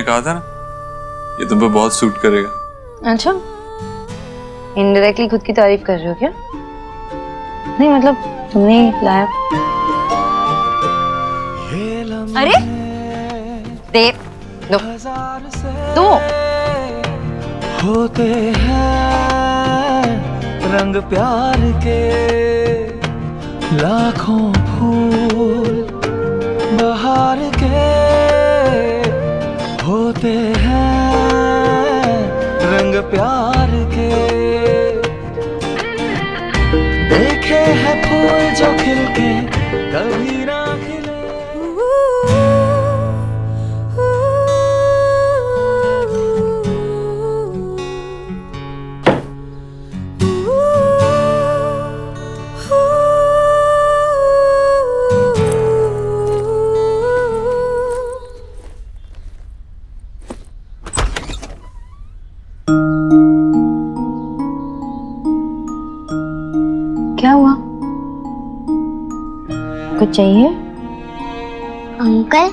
कहा था ना, ये तुम पे बहुत सूट करेगा। अच्छा, इनडायरेक्टली खुद की तारीफ कर रहे हो क्या? नहीं मतलब तुमने लाया। अरे दे दो दो। होते हैं रंग प्यार के लाखों फूल बहार के, होते हैं रंग प्यार के। देखे हैं फूल जो खिल के कभी ना खिले। क्या हुआ? कुछ चाहिए? अंकल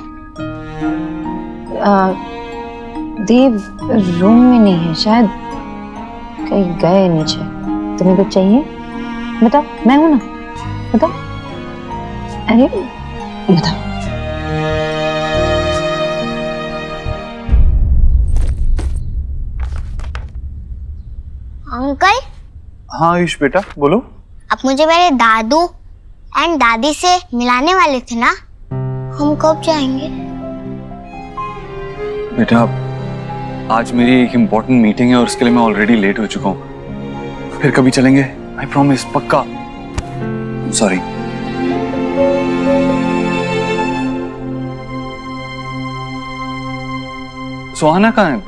देव रूम में नहीं है, शायद कहीं गए नीचे। तुम्हें कुछ चाहिए? बताओ, मैं हूं ना, बताओ। अरे बताओ। अंकल हाँ आयुष बेटा बोलो। आप मुझे मेरे दादू एंड दादी से मिलाने वाले थे ना, हम कब जाएंगे? बेटा आज मेरी एक इम्पोर्टेंट मीटिंग है और उसके लिए मैं ऑलरेडी लेट हो चुका हूँ। फिर कभी चलेंगे, आई प्रॉमिस, पक्का। सॉरी। सुहाना कहाँ है?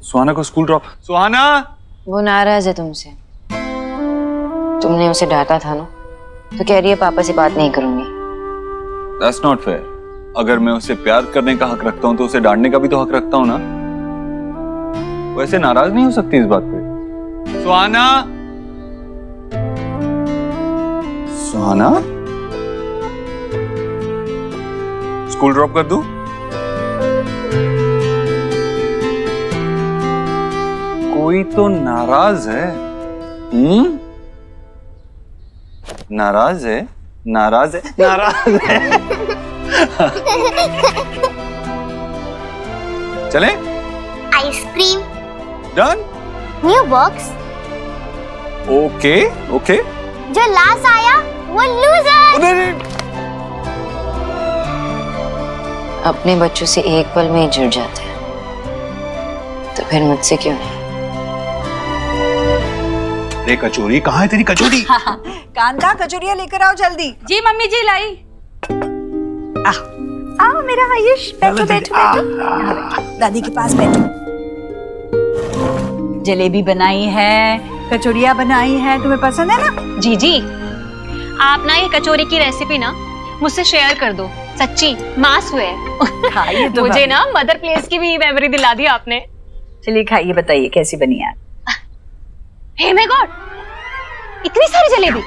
सुहाना को स्कूल ड्रॉप। सुहाना वो नाराज है तुमसे। तुमने उसे डांटा था ना, तो कह रही है पापा से बात नहीं करूंगी। That's not fair. अगर मैं उसे प्यार करने का हक रखता हूँ तो उसे डांटने का भी तो हक रखता हूँ ना। वैसे नाराज नहीं हो सकती इस बात पे। सुहाना, सुहाना, स्कूल ड्रॉप कर दूं? कोई तो नाराज है। नाराज है, नाराज है, नाराज है। चले? Ice cream. Done? New box. Okay okay. जो लास्ट आया वो लूजर। अपने बच्चों से एक पल में ही जुड़ जाते हैं, तो फिर मुझसे क्यों नहीं? अरे कचौरी कहाँ है तेरी कचौरी? कान का कचौरिया लेकर आओ जल्दी। जी मम्मी जी लाई। आओ मेरा आयुष, बैठो बैठो बैठो। दादी के पास बैठो। जलेबी बनाई है, कचौरिया बनाई है, तुम्हें पसंद है ना? जी जी, आप ना ये कचौरी की रेसिपी ना मुझसे शेयर कर दो, सच्ची मास हुए खाइए तो मुझे ना मदर प्लेस की भी मेमोरी दिला दी आपने। चलिए खाइए, बताइए कैसी बनी यार। हे माय गॉड, इतनी सारी जलेबी,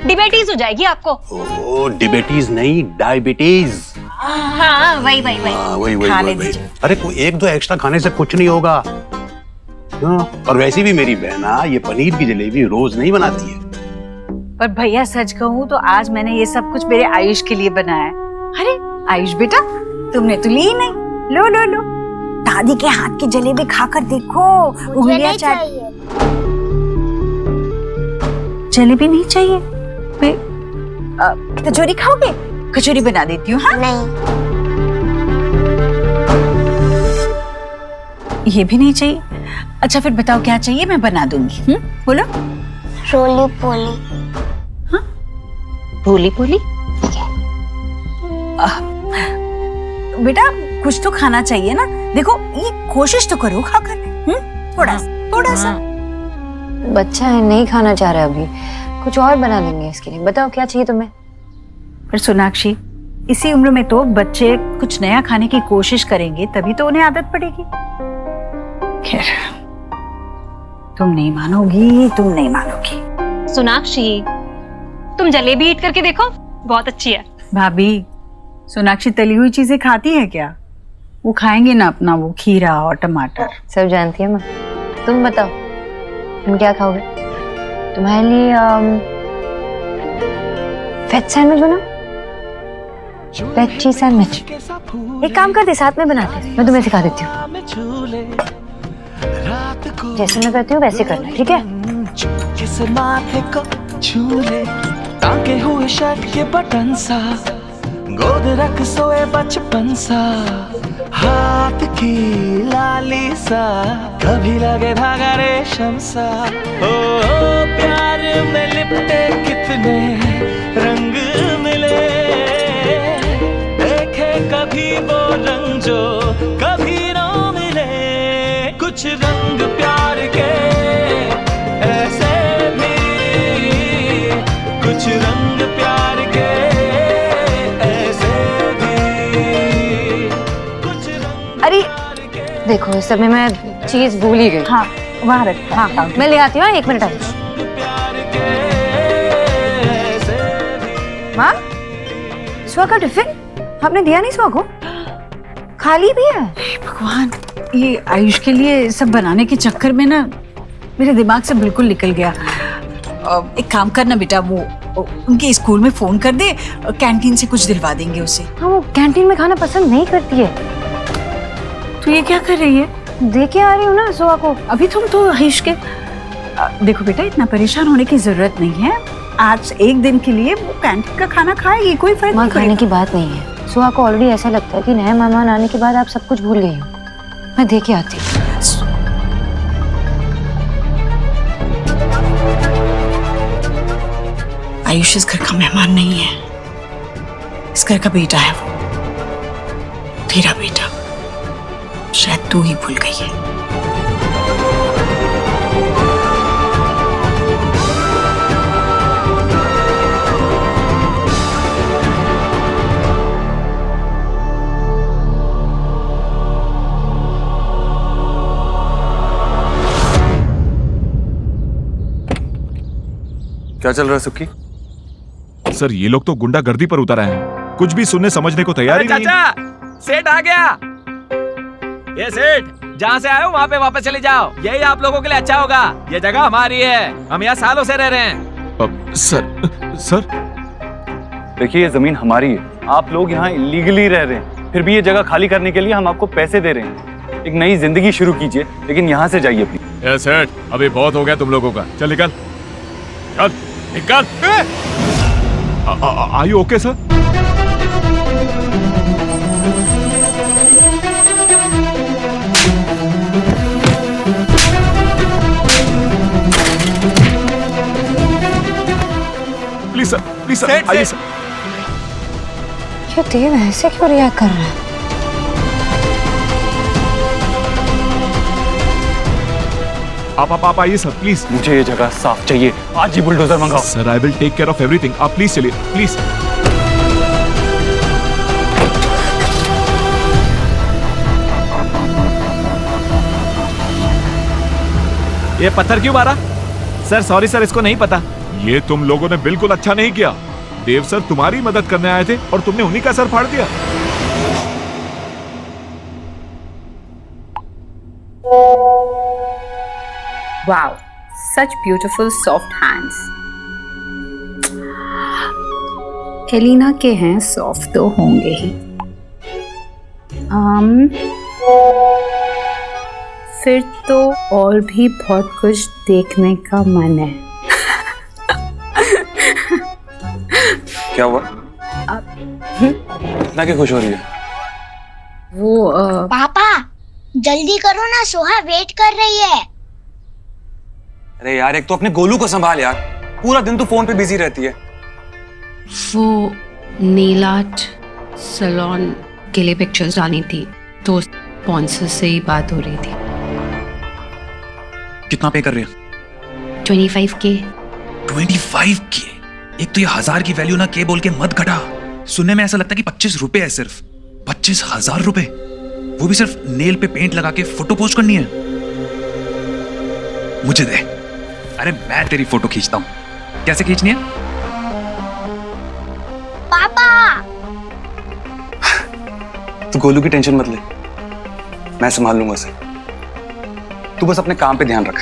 डिबेटीज हो जाएगी आपको। ओ डिबेटीज नहीं, डायबिटीज। हाँ वही वही वही। वही खाने वही। दीजिए। अरे कोई एक दो एक्स्ट्रा खाने से कुछ नहीं होगा। और वैसे भी मेरी बहना ये पनीर की जलेबी रोज नहीं बनाती है। पर भैया सच कहूँ तो आज मैंने ये सब कुछ मेरे आयुष के लिए बनाया है। अरे आयुष बेटा, तुमने तो ली ही नहीं। लो लो लो, दादी के हाथ की जलेबी खाकर देखो। मुझे नहीं चाहिए। जलेबी नहीं चाहिए? कचौरी खाओगे? कचौरी बना देती हूँ। हाँ नहीं। ये भी नहीं चाहिए? अच्छा फिर बताओ क्या चाहिए, मैं बना दूंगी। बोलो। रोली पोली। भोली भोली? बेटा कुछ तो खाना चाहिए ना, देखो ये कोशिश तो करो खाकर। थोड़ा सा। बच्चा है, नहीं खाना चाह रहा अभी, कुछ और बना देंगे इसके लिए। बताओ क्या चाहिए तुम्हें? पर सोनाक्षी, इसी उम्र में तो बच्चे कुछ नया खाने की कोशिश करेंगे, तभी तो उन्हें आदत पड़ेगी। खैर तुम नहीं मानोगी, तुम नहीं मानोगी। सोनाक्षी, तुम जलेबी ईट करके देखो, बहुत अच्छी है। भाभी, सोनाक्षी तली हुई चीजें खाती है क्या? वो खाएंगे ना अपना वो खीरा और टमाटर। सब जानती है मैं। तुम बताओ तुम क्या खाओगे? तुम्हारे लिए वेज सैंडविच बना, वेज चीज सैंडविच। एक काम करते साथ में बनाते हैं, मैं तुम्हें सिखा देती हूँ। जैसे मैं करती हूँ वैसे करना, ठीक है? किस माथे को छूले टांगे हुए शर्ट के बटन सा, गोद रख सोए बचपन सा, हाथ की लाली सा, कभी लगे धागा रेशम सा। ओ प्यार में लिपटे कितने रंग मिले, देखे कभी वो रंग जो कभी ना मिले। कुछ रंग प्यार के ऐसे भी, कुछ रंग प्यार के ऐसे भी, कुछ रंग अरे प्यार के देखो इस समय मैं चीज भूल ही गई। हाँ वहाँ रख। हाँ हाँ मैं ले आती हूँ, 1 मिनट आई। प्यार के ऐसे भी। माँ, सुहा का टिफिन आपने दिया नहीं? सुहा को खाली भी है। भगवान, ये आयुष के लिए सब बनाने के चक्कर में ना मेरे दिमाग से बिल्कुल निकल गया। एक काम करना बेटा, वो उनके स्कूल में फोन कर दे, कैंटीन से कुछ दिलवा देंगे उसे। हाँ वो कैंटीन में खाना पसंद नहीं करती है। तो ये क्या कर रही है? दे के आ रही हूँ ना सुहा को। अभी तुम तो आयुष के देखो बेटा, इतना परेशान होने की जरूरत नहीं है। आज एक दिन के लिए वो कैंटीन का खाना खाएगी, कोई फर्क माँ नहीं खाने पड़ेगा। की बात नहीं है। सुहा को ऑलरेडी ऐसा लगता है कि नए मेहमान आने के बाद आप सब कुछ भूल गई हो। मैं दे के आती हूँ। आयुष इस घर का मेहमान नहीं है, इस घर का बेटा है वो, तेरा बेटा। शायद तू ही भूल गई है। क्या चल रहा है सुक्की? सर ये लोग तो गुंडागर्दी पर उतर आए हैं, कुछ भी सुनने समझने को तैयार ही नहीं। चाचा, सेठ आ गया। ये सेठ, जहाँ से आए हो वहाँ पे वापस चले जाओ, यही आप लोगों के लिए अच्छा होगा। ये जगह हमारी है, हम यहाँ सालों से रह रहे हैं। सर देखिए ये जमीन हमारी है, आप लोग यहाँ इलीगली रह रहे हैं, फिर भी ये जगह खाली करने के लिए हम आपको पैसे दे रहे हैं। एक नई जिंदगी शुरू कीजिए, लेकिन यहाँ से जाइए प्लीज। ए सेठ, अभी बहुत हो गया तुम लोगों का, चल निकल, चल निकल। Are you okay sir? Please sir आइए सर। ये देव ऐसे क्यों रिएक्ट कर रहा है? आप आइए सर प्लीज। मुझे ये जगह साफ चाहिए, आज ही बुलडोजर मंगाओ। Sir I will take care of everything, आप प्लीज चलिए प्लीज। ये पत्थर क्यों मारा? सर सॉरी सर, इसको नहीं पता। ये तुम लोगों ने बिल्कुल अच्छा नहीं किया। देव सर तुम्हारी मदद करने आए थे और तुमने उन्हीं का सर फाड़ दिया। Wow, such beautiful soft hands. Elina के हैं सॉफ्ट तो होंगे ही। फिर तो और भी बहुत कुछ देखने का मन है। क्या हुआ? इतना क्यों खुश हो रही है? वो पापा जल्दी करो ना, सोहा वेट कर रही है। अरे यार, एक तो अपने गोलू को संभाल यार, पूरा दिन तू फोन पे बिजी रहती है। वो नेल आर्ट सैलून के लिए पिक्चर्स डाली थी, तो स्पॉन्सर से ही बात हो रही थी। कितना पे कर रहे हैं? 25K। 25K? एक तो ये 1000 की वैल्यू ना के बोल के मत घटा। सुनने में ऐसा लगता है कि 25 रुपए है, सिर्फ 25,000 रुपए, वो भी सिर्फ नेल पे पेंट लगा के फोटो पोस्ट करनी है। मुझे दे, अरे मैं तेरी फोटो खींचता हूं। कैसे खींचनी है? पापा तू गोलू की टेंशन मत ले, मैं संभाल लूंगा उसे। तू बस अपने काम पे ध्यान रख।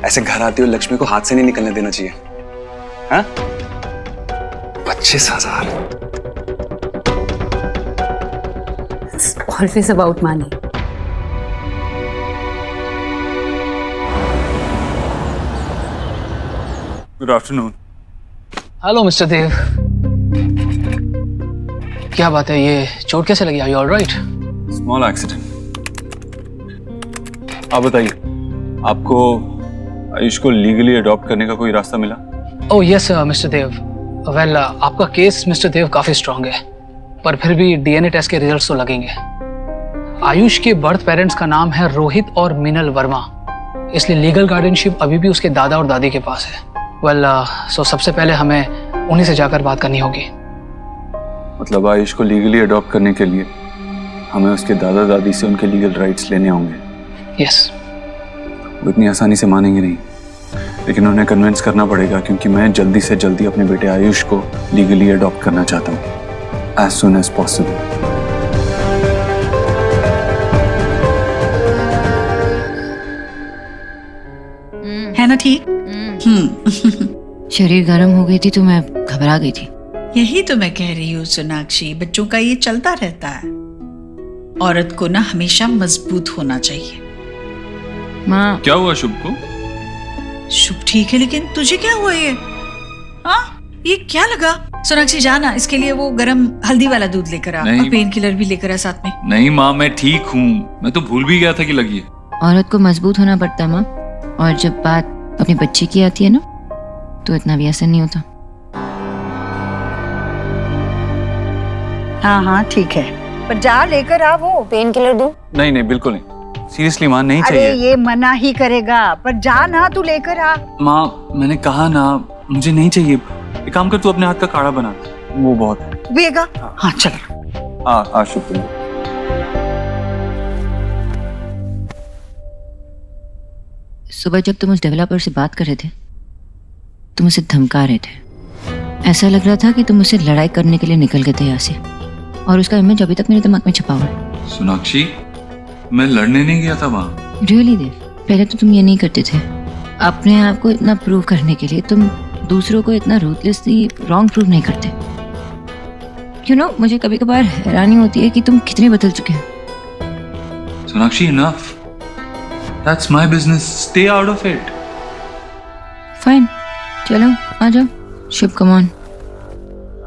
ऐसे घर आती हुई लक्ष्मी को हाथ से नहीं निकलने देना चाहिए। हाँ? 25,000। Always about money. Good afternoon. Hello mister Dev, क्या बात है, ये चोट कैसे लगी? Are you alright? Small accident. आप बताइए, आपको आयुष को लीगली अडॉप्ट करने का कोई रास्ता मिला? ओह यस मिस्टर देव। वेल आपका केस मिस्टर देव काफी स्ट्रांग है, पर फिर भी डीएनए टेस्ट के रिजल्ट्स तो लगेंगे। आयुष के बर्थ पेरेंट्स का नाम है रोहित और मिनल वर्मा, इसलिए लीगल गार्डियनशिप अभी भी उसके दादा और दादी के पास है। वेल सो सबसे पहले हमें उन्हीं से जाकर बात करनी होगी। मतलब आयुष को लीगली अडॉप्ट करने के लिए हमें उसके दादा दादी से उनके लीगल राइट्स लेने होंगे। यस। वो इतनी आसानी से मानेंगे नहीं, लेकिन उन्हें कन्विंस करना पड़ेगा, क्योंकि मैं जल्दी से जल्दी अपने बेटे आयुष को लीगली अडॉप्ट करना चाहता हूँ, एज सुन एज पॉसिबल। है ना ठीक? शरीर गर्म हो गई थी तो मैं घबरा गई थी। यही तो मैं कह रही हूँ सोनाक्षी, बच्चों का ये चलता रहता है। औरत को ना हमेशा मजबूत होना चाहिए। माँ क्या हुआ शुभ को? शुभ ठीक है, लेकिन तुझे क्या हुआ ये? हाँ ये क्या लगा? सोनाक्षी जाना, इसके लिए वो गरम हल्दी वाला दूध लेकर आ और पेन किलर भी लेकर आ साथ में। नहीं माँ, मैं ठीक हूँ, मैं तो भूल भी गया था कि लगी है। औरत को मजबूत होना पड़ता है माँ, और जब बात अपने बच्चे की आती है ना, तो इतना भी असर नहीं होता। हाँ हाँ ठीक है, पर जा लेकर आ वो पेन किलर दूं। नहीं नहीं बिल्कुल नहीं, सीरियसली माँ नहीं चाहिए। अरे ये मना ही करेगा, पर जा ना, तू लेकर आ। माँ मैंने कहा ना, मुझे नहीं चाहिए। एक काम कर, तू अपने हाथ का काढ़ा बना, वो बहुत है। पिएगा? हाँ चल। हाँ शुक्रिया। सुबह जब तुम उस डेवलपर से बात कर रहे थे, तुम उसे धमका रहे थे। ऐसा लग रहा था कि तुम उससे लड़ाई करने के लिए निकल गए थे यहाँ से, और उसका इमेज अभी तक मेरे दिमाग में छपा हुआ है। सोनाक्षी, मैं लड़ने नहीं गया था वहाँ। रियली देव, पहले तो तुम ये नहीं करते थे। अपने आप को इतना प्रूव करने के लिए तुम दूसरों को इतना रूथलेसली रॉन्ग प्रूव नहीं करते। यू नो, मुझे कभी कभार हैरानी होती है कि तुम कितने बदल चुके हो। Sonakshi enough, that's my business, stay out of it. Fine, चलो आ जाओ। शुभ कम ऑन।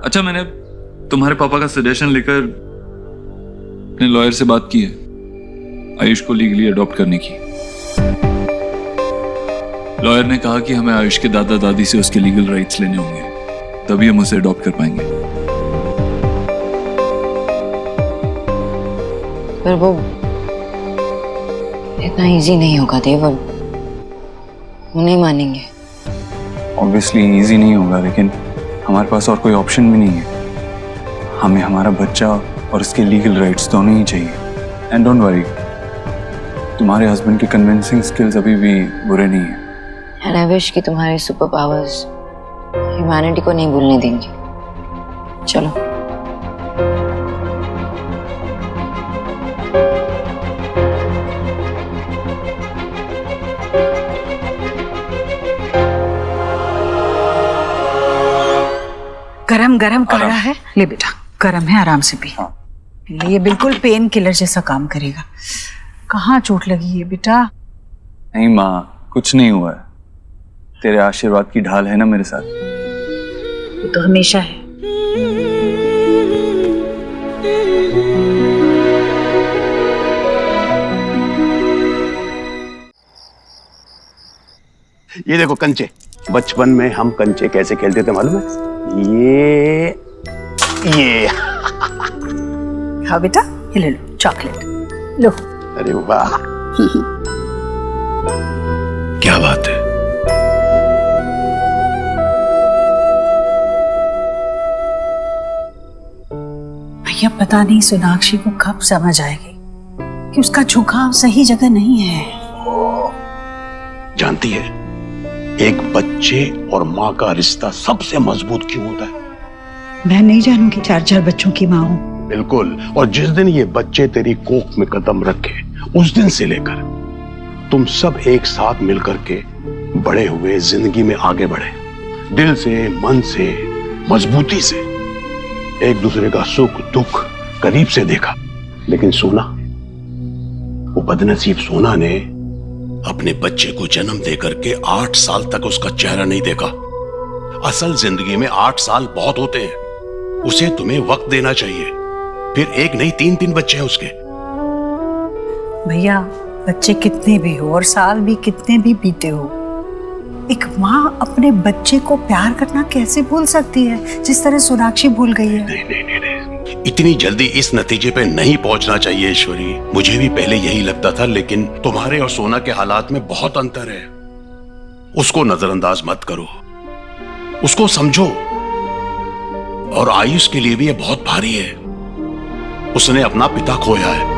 अच्छा, मैंने तुम्हारे पापा का सजेशन लेकर अपने लॉयर से बात की है आयुष को लीगली अडॉप्ट करने की। लॉयर ने कहा कि हमें आयुष के दादा दादी से उसके लीगल राइट्स लेने होंगे, तभी हम उसे अडॉप्ट कर पाएंगे। पर वो इतना इजी नहीं होगा देव, वो नहीं मानेंगे। ऑब्वियसली इजी नहीं होगा, लेकिन हमारे पास और कोई ऑप्शन भी नहीं है। हमें हमारा बच्चा और उसके लीगल राइट्स दोनों ही चाहिए। एंड डोंट वरी, तुम्हारे हस्बैंड के कन्विंसिंग स्किल्स अभी भी बुरे नहीं हैं। एंड आई विश कि तुम्हारे सुपर पावर्स ह्यूमैनिटी को नहीं भूलने देंगे। चलो। गरम गरम काढ़ा है, ले बेटा, गरम है, आराम से पी। हाँ। ये बिल्कुल पेन किलर जैसा काम करेगा। कहाँ चोट लगी है बेटा? नहीं माँ, कुछ नहीं हुआ है। तेरे आशीर्वाद की ढाल है ना मेरे साथ। वो तो हमेशा है। ये देखो कंचे, बचपन में हम कंचे कैसे खेलते थे मालूम है? ये हाँ बेटा, ये ले लो चॉकलेट, लो। अरे वाह, क्या बात है। भैया पता नहीं सोनाक्षी को कब समझ आएगी कि उसका झुकाव सही जगह नहीं है। जानती है, एक बच्चे और माँ का रिश्ता सबसे मजबूत क्यों होता है? मैं नहीं जानूंगी, 4 बच्चों की माँ हूं। बिल्कुल। और जिस दिन ये बच्चे तेरी कोख में कदम रखे उस दिन से लेकर तुम सब एक साथ मिलकर के बड़े हुए, जिंदगी में आगे बढ़े, दिल से, मन से, मजबूती से, एक दूसरे का सुख दुख करीब से देखा। लेकिन सोना, वो बदनसीब सोना ने अपने बच्चे को जन्म देकर के 8 साल तक उसका चेहरा नहीं देखा। असल जिंदगी में 8 साल बहुत होते हैं, उसे तुम्हें वक्त देना चाहिए। फिर एक नहीं 3 बच्चे हैं उसके। भैया, बच्चे कितने भी हो और साल भी कितने भी बीते हो, एक माँ अपने बच्चे को प्यार करना कैसे भूल सकती है जिस तरह सोनाक्षी भूल गई है? नहीं, इतनी जल्दी इस नतीजे पे नहीं पहुंचना चाहिए ईश्वरी। मुझे भी पहले यही लगता था, लेकिन तुम्हारे और सोना के हालात में बहुत अंतर है। उसको नजरअंदाज मत करो, उसको समझो। और आयुष के लिए भी ये बहुत भारी है, उसने अपना पिता खोया है।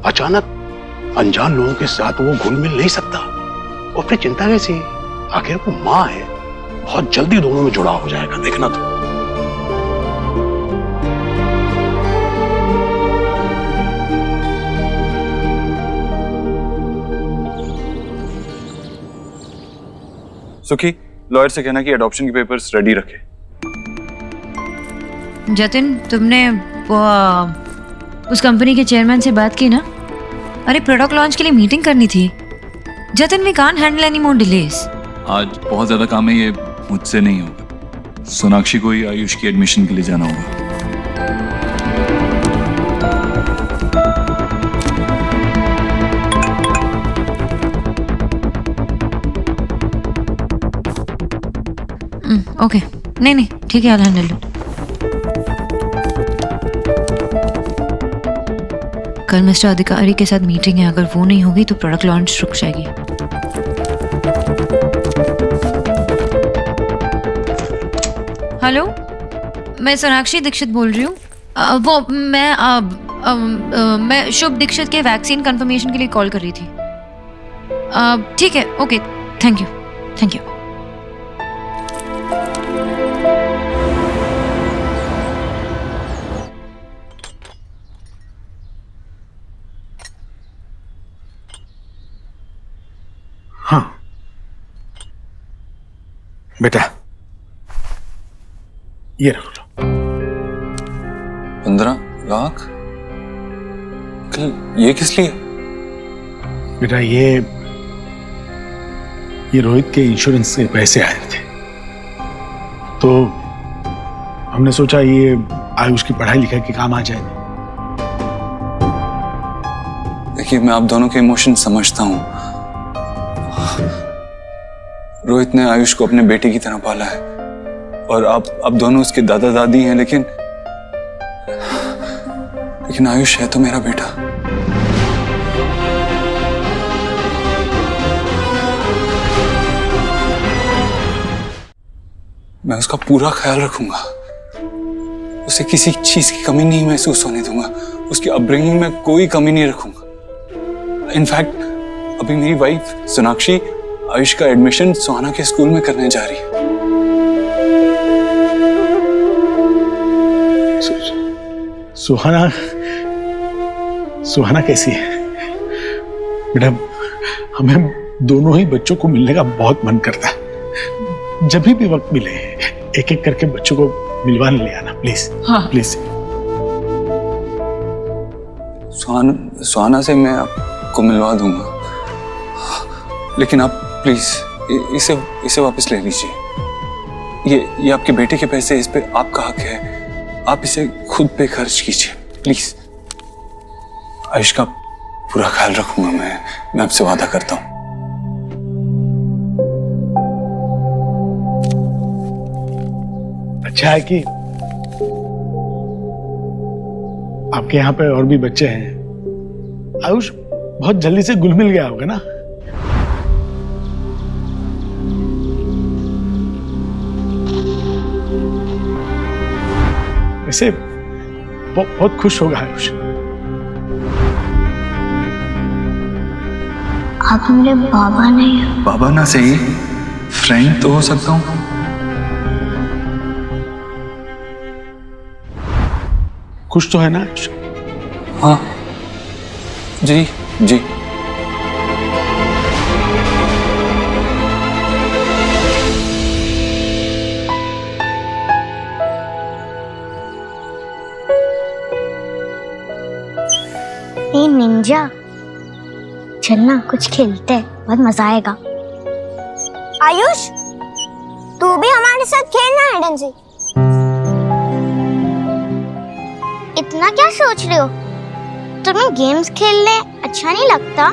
अचानक अनजान लोगों के साथ वो घुल मिल नहीं सकता, और फिर चिंता कैसी? आखिर वो मां है, बहुत जल्दी दोनों में जुड़ाव हो जाएगा, देखना तो। सुखी, लॉयर से कहना कि एडॉप्शन के पेपर्स रेडी रखे। जतिन, तुमने उस कंपनी के चेयरमैन से बात की ना? अरे प्रोडक्ट लॉन्च के लिए मीटिंग करनी थी। Jatin, we can't handle any more delays. आज बहुत ज्यादा काम है, ये मुझसे नहीं होगा। सोनाक्षी को ही आयुष की एडमिशन के लिए जाना होगा। ओके, नहीं ठीक है, आई हैंडल इट। कल मिस्टर अधिकारी के साथ मीटिंग है, अगर वो नहीं होगी तो प्रोडक्ट लॉन्च रुक जाएगी। हेलो, मैं सोनाक्षी दीक्षित बोल रही हूँ। मैं शुभ दीक्षित के वैक्सीन कंफर्मेशन के लिए कॉल कर रही थी। ठीक है, ओके, थैंक यू। हाँ बेटा, ये रख लो। 15 लाख? ये किस लिए? बेटा, ये रोहित के इंश्योरेंस के पैसे आए थे, तो हमने सोचा ये आयुष की पढ़ाई लिखाई के काम आ जाए। देखिए, मैं आप दोनों के इमोशन समझता हूं। रोहित ने आयुष को अपने बेटे की तरह पाला है, और आप दोनों उसके दादा दादी हैं, लेकिन आयुष है तो मेरा बेटा। मैं उसका पूरा ख्याल रखूंगा, उसे किसी चीज की कमी नहीं महसूस होने दूंगा, उसकी अपब्रिंगिंग में कोई कमी नहीं रखूंगा। इनफैक्ट अभी मेरी वाइफ सोनाक्षी आयुष का एडमिशन सुहाना के स्कूल में करने जा रही है। सुहाना कैसी है? बेटा, हमें दोनों ही बच्चों को मिलने का बहुत मन करता है। जब भी वक्त मिले एक एक करके बच्चों को मिलवाने ले आना, प्लीज। हाँ प्लीज। सुहाना से मैं आपको मिलवा दूंगा, लेकिन आप प्लीज इसे वापस ले लीजिए। ये आपके बेटे के पैसे, इस पे आपका हक है, आप इसे खुद पे खर्च कीजिए प्लीज। आयुष का पूरा ख्याल रखूंगा मैं आपसे वादा करता हूं। अच्छा है कि आपके यहाँ पे और भी बच्चे हैं। आयुष बहुत जल्दी से घुल मिल गया होगा ना? वैसे बहुत खुश होगा आयुष। आप मेरे बाबा नहीं हो। बाबा ना सही, फ्रेंड तो हो सकता हूं। खुश तो है ना आयुष? हाँ जी जी। ए निंजा, चलना कुछ खेलते हैं, बहुत मजा आएगा। आयुष, तू भी हमारे साथ खेलना है हाइड सीक। इतना क्या सोच रहे हो? तुम्हें गेम्स खेलने अच्छा नहीं लगता?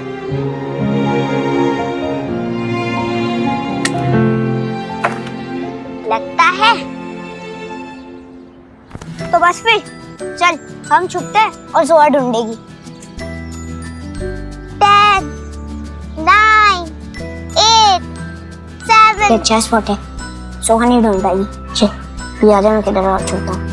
लगता है तो बस फिर चल, हम छुपते हैं और जोआ ढूंढेगी। 10, 9, 8, 7। अच्छा स्पॉट है, सोहा नहीं ढूंढ पाएगी। चल भी आ जा, मैं किधर और छुपता हूँ।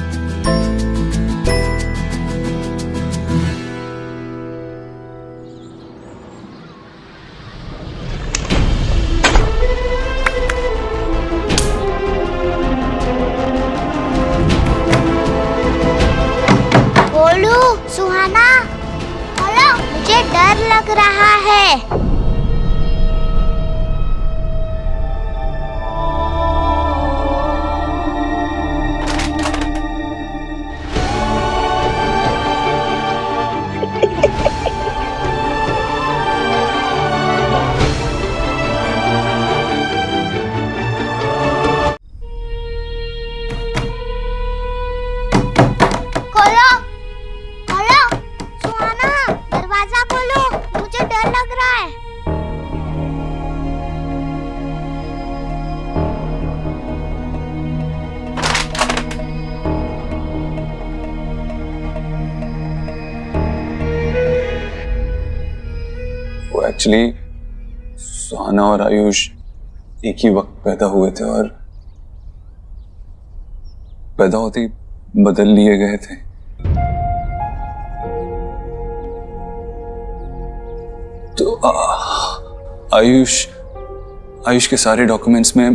सुहाना, हेलो, मुझे डर लग रहा है। एक्चुअली सुहाना और आयुष एक ही वक्त पैदा हुए थे और पैदा होते ही बदल लिए गए थे। तो आयुष के सारे डॉक्यूमेंट्स में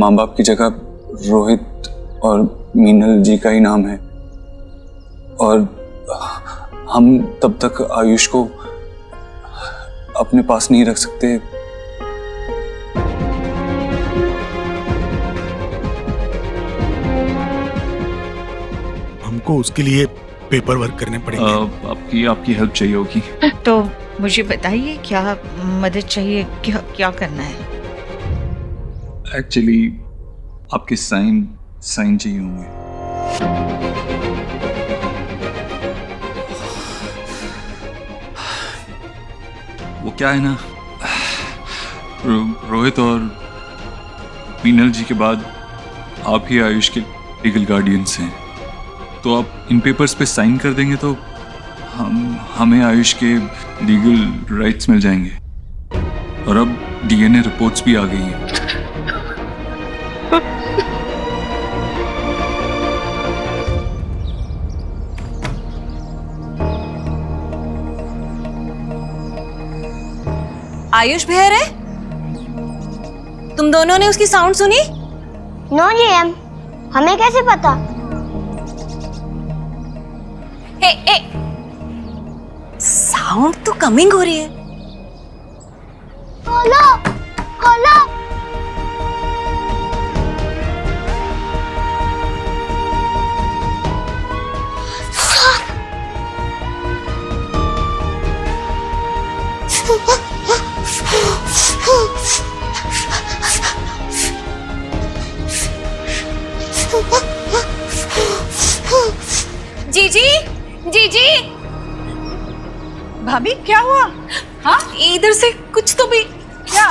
माँ बाप की जगह रोहित और मीनल जी का ही नाम है और हम तब तक आयुष को अपने पास नहीं रख सकते। हमको उसके लिए पेपर वर्क करने पड़ेंगे। आपकी हेल्प चाहिए होगी। तो मुझे बताइए क्या मदद चाहिए, क्या करना है? एक्चुअली आपके साइन चाहिए होंगे। वो क्या है ना, रोहित और मीनल जी के बाद आप ही आयुष के लीगल गार्डियंस हैं, तो आप इन पेपर्स पे साइन कर देंगे तो हमें आयुष के लीगल राइट्स मिल जाएंगे। और अब डीएनए रिपोर्ट्स भी आ गई हैं। आयुष बहर है? तुम दोनों ने उसकी साउंड सुनी? नो जीएम, हमें कैसे पता? साउंड तो कमिंग हो रही है। खोलो, खोलो। जीजी, जीजी, भाभी क्या हुआ? हाँ, इधर से कुछ तो भी। क्या?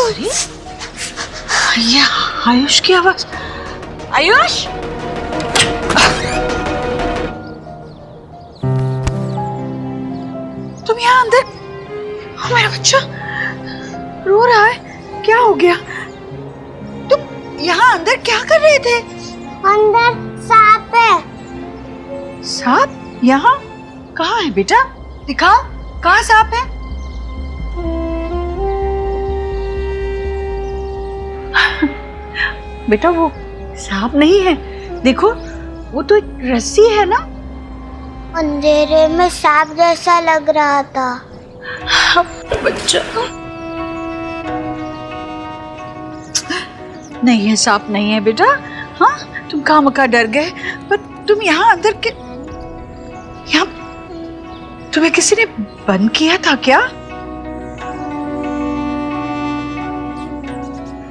अरे ये आयुष की आवाज। आयुष, तुम यहाँ अंदर? मेरा बच्चा रो रहा है, क्या हो गया? तुम यहाँ अंदर क्या कर रहे थे? अंदर सांप है। सांप? यहाँ कहाँ है बेटा? दिखाओ, कहाँ सांप है? बेटा वो सांप नहीं है, देखो वो तो एक रस्सी है ना। अंधेरे में सांप जैसा लग रहा था। बच्चा नहीं है, सांप नहीं है बेटा। हाँ, तुम खामखा डर गए, पर तुम यहाँ अंदर के यहाँ तुम्हें किसी ने बंद किया था क्या?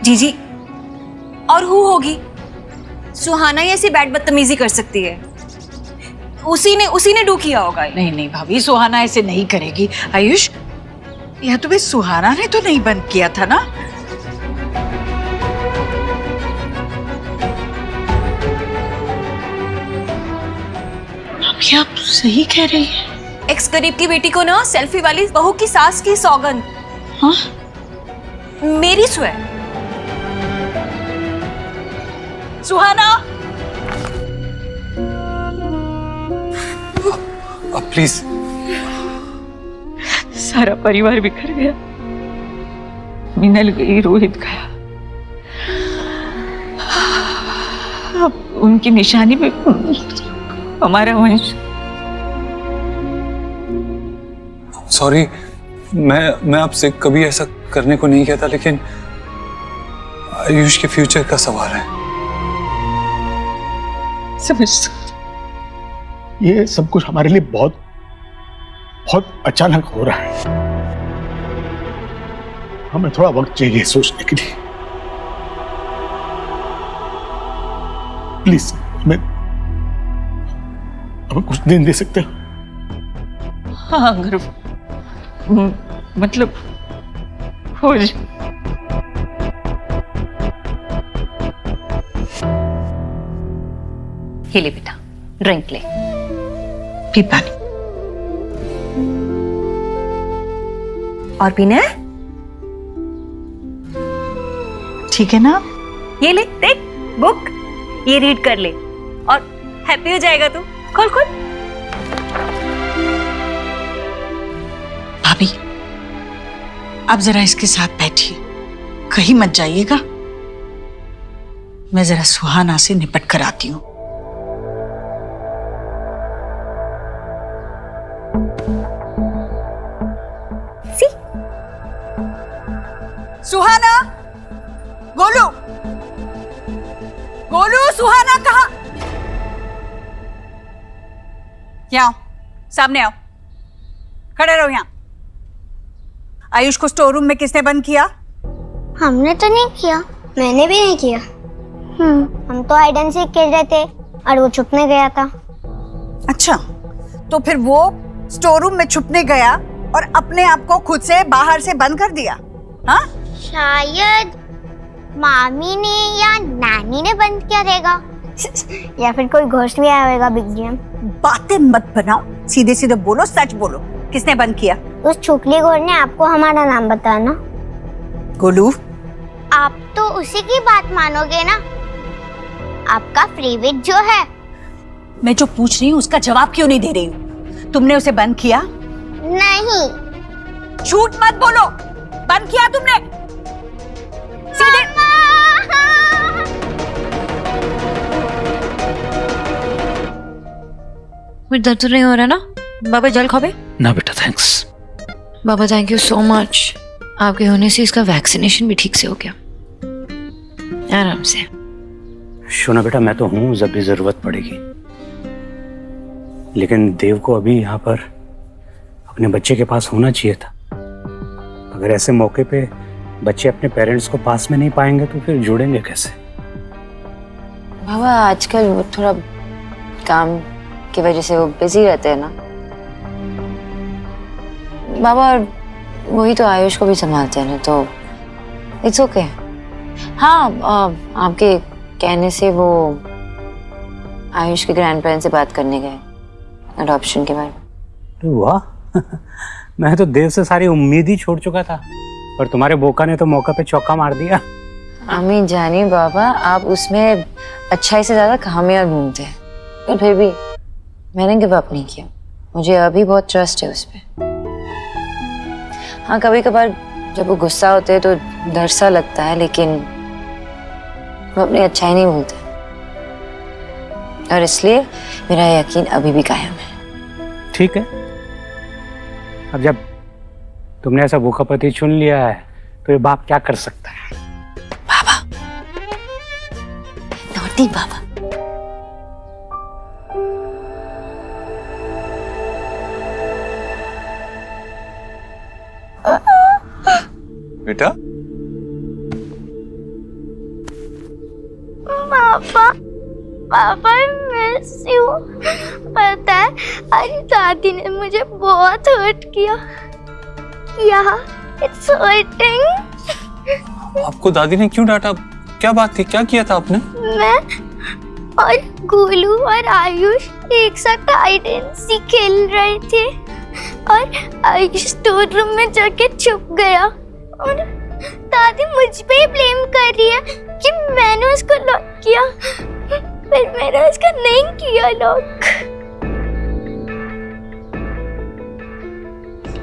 जीजी, और हु होगी? सुहाना ही ऐसी बैड बदतमीजी कर सकती है। उसी ने डू किया होगा। नहीं नहीं भाभी, सुहाना ऐसे नहीं करेगी। आयुष, यह तुम्हें सुहाना ने तो नहीं बंद किया था ना? अभी आप सही कह रही है। एक्स गरीब की बेटी को ना सेल्फी वाली बहू की सास की सौगंध। हाँ? मेरी स्वे सुहाना। अब प्लीज। सारा परिवार बिखर गया। मिनल गई, रोहित गया। अब उनकी निशानी पे हमारा वंश। सॉरी, मैं आपसे कभी ऐसा करने को नहीं कहता, लेकिन आयुष के फ्यूचर का सवाल है। समझ ये सब कुछ हमारे लिए बहुत बहुत अचानक हो रहा है। हमें थोड़ा वक्त चाहिए सोचने के लिए। प्लीज हमें कुछ दिन दे सकते हो? हाँ, अगर मतलब हो जाए। ये ले बेटा, ड्रिंक ले। पी पानी। और पीना है? ठीक है ना? ये ले, देख बुक, ये रीड कर ले और हैप्पी हो जाएगा तू। खोल खोल। भाभी, आप जरा इसके साथ बैठिए, कहीं मत जाइएगा। मैं जरा सुहाना से निपट कर आती हूँ। सुहाना, गोलू, गोलू, सुहाना कहाँ? यहाँ आओ, सामने आओ, खड़े रहो यहाँ। आयुष को स्टोर रूम में किसने बंद किया? हमने तो नहीं किया। मैंने भी नहीं किया। हम तो हाइड एंड सीक खेल रहे थे और वो छुपने गया था। अच्छा, तो फिर वो स्टोर रूम में छुपने गया और अपने आप को खुद से बाहर से बंद कर दिया? हाँ? शायद मामी ने या नानी ने बंद किया रहेगा। या फिर कोई घोस्ट भी आया होगा बिग जी। बातें मत बनाओ, सीधे सीधे बोलो, सच बोलो, किसने बंद किया? उस छुकली घोर ने आपको हमारा नाम बताया ना। गोलू, आप तो उसी की बात मानोगे ना। आपका फेवरेट जो है। मैं जो पूछ रही हूँ उसका जवाब क्यों नहीं दे रही हूँ? तुमने उसे बंद किया? नहीं। झूठ मत बोलो, बंद किया तुमने? सीधे फिर दर्द तो नहीं हो रहा ना? बाबा जल खाओगे? ना बेटा, thanks. Baba thank you so much. आपके होने से इसका वैक्सीनेशन भी ठीक से हो गया, आराम से। शोना बेटा, मैं तो हूं जब भी जरूरत पड़ेगी, लेकिन देव को अभी यहाँ पर अपने बच्चे के पास होना चाहिए था। अगर ऐसे मौके पे बच्चे अपने पेरेंट्स को पास में नहीं पाएंगे तो फिर जुड़ेंगे कैसे? बाबा आजकल वो थोड़ा काम की वजह से वो बिजी रहते हैं ना बाबा, और वही तो आयुष को भी संभालते हैं ना, तो इट्स ओके। हाँ, आपके कहने से वो आयुष के ग्रैंड पेरेंट्स से बात करने गए अडॉप्शन के बारे में। वाह मैं तो देव से सारी उम्मीद ही छोड़ चुका था, पर तुम्हारे बोका ने तो मौका पे चौका मार दिया। अम्मी जानी बाबा, आप उसमें अच्छाई से ज्यादा खामियां ढूंढते हैं, पर फिर भी मैंने गिव अप नहीं किया। मुझे अभी बहुत ट्रस्ट है उस पर। हाँ, कभी कभार जब वो गुस्सा होते हैं तो डर सा लगता है, लेकिन वो अपनी अच्छाई नहीं भूलते। और इसलिए मेरा यकीन अभी भी कायम है। ठीक है, अब जब तुमने ऐसा भूखा पति चुन लिया है तो ये बाप क्या कर सकता है? बाबा, नॉटी बाबा। बेटा, पापा पापा मिस यू। पता है अरे दादी ने मुझे बहुत हर्ट किया। It's hurting. आपको दादी ने क्यों डांटा? क्या बात थी? क्या किया था आपने? मैं और गोलू और आयुष एक साथ हाइड एंड सीक खेल रहे थे और आयुष स्टोर रूम में जाके छुप गया और दादी मुझ पे ही ब्लेम कर रही है कि मैंने उसको लॉक किया, पर मैंने उसका नहीं किया लॉक।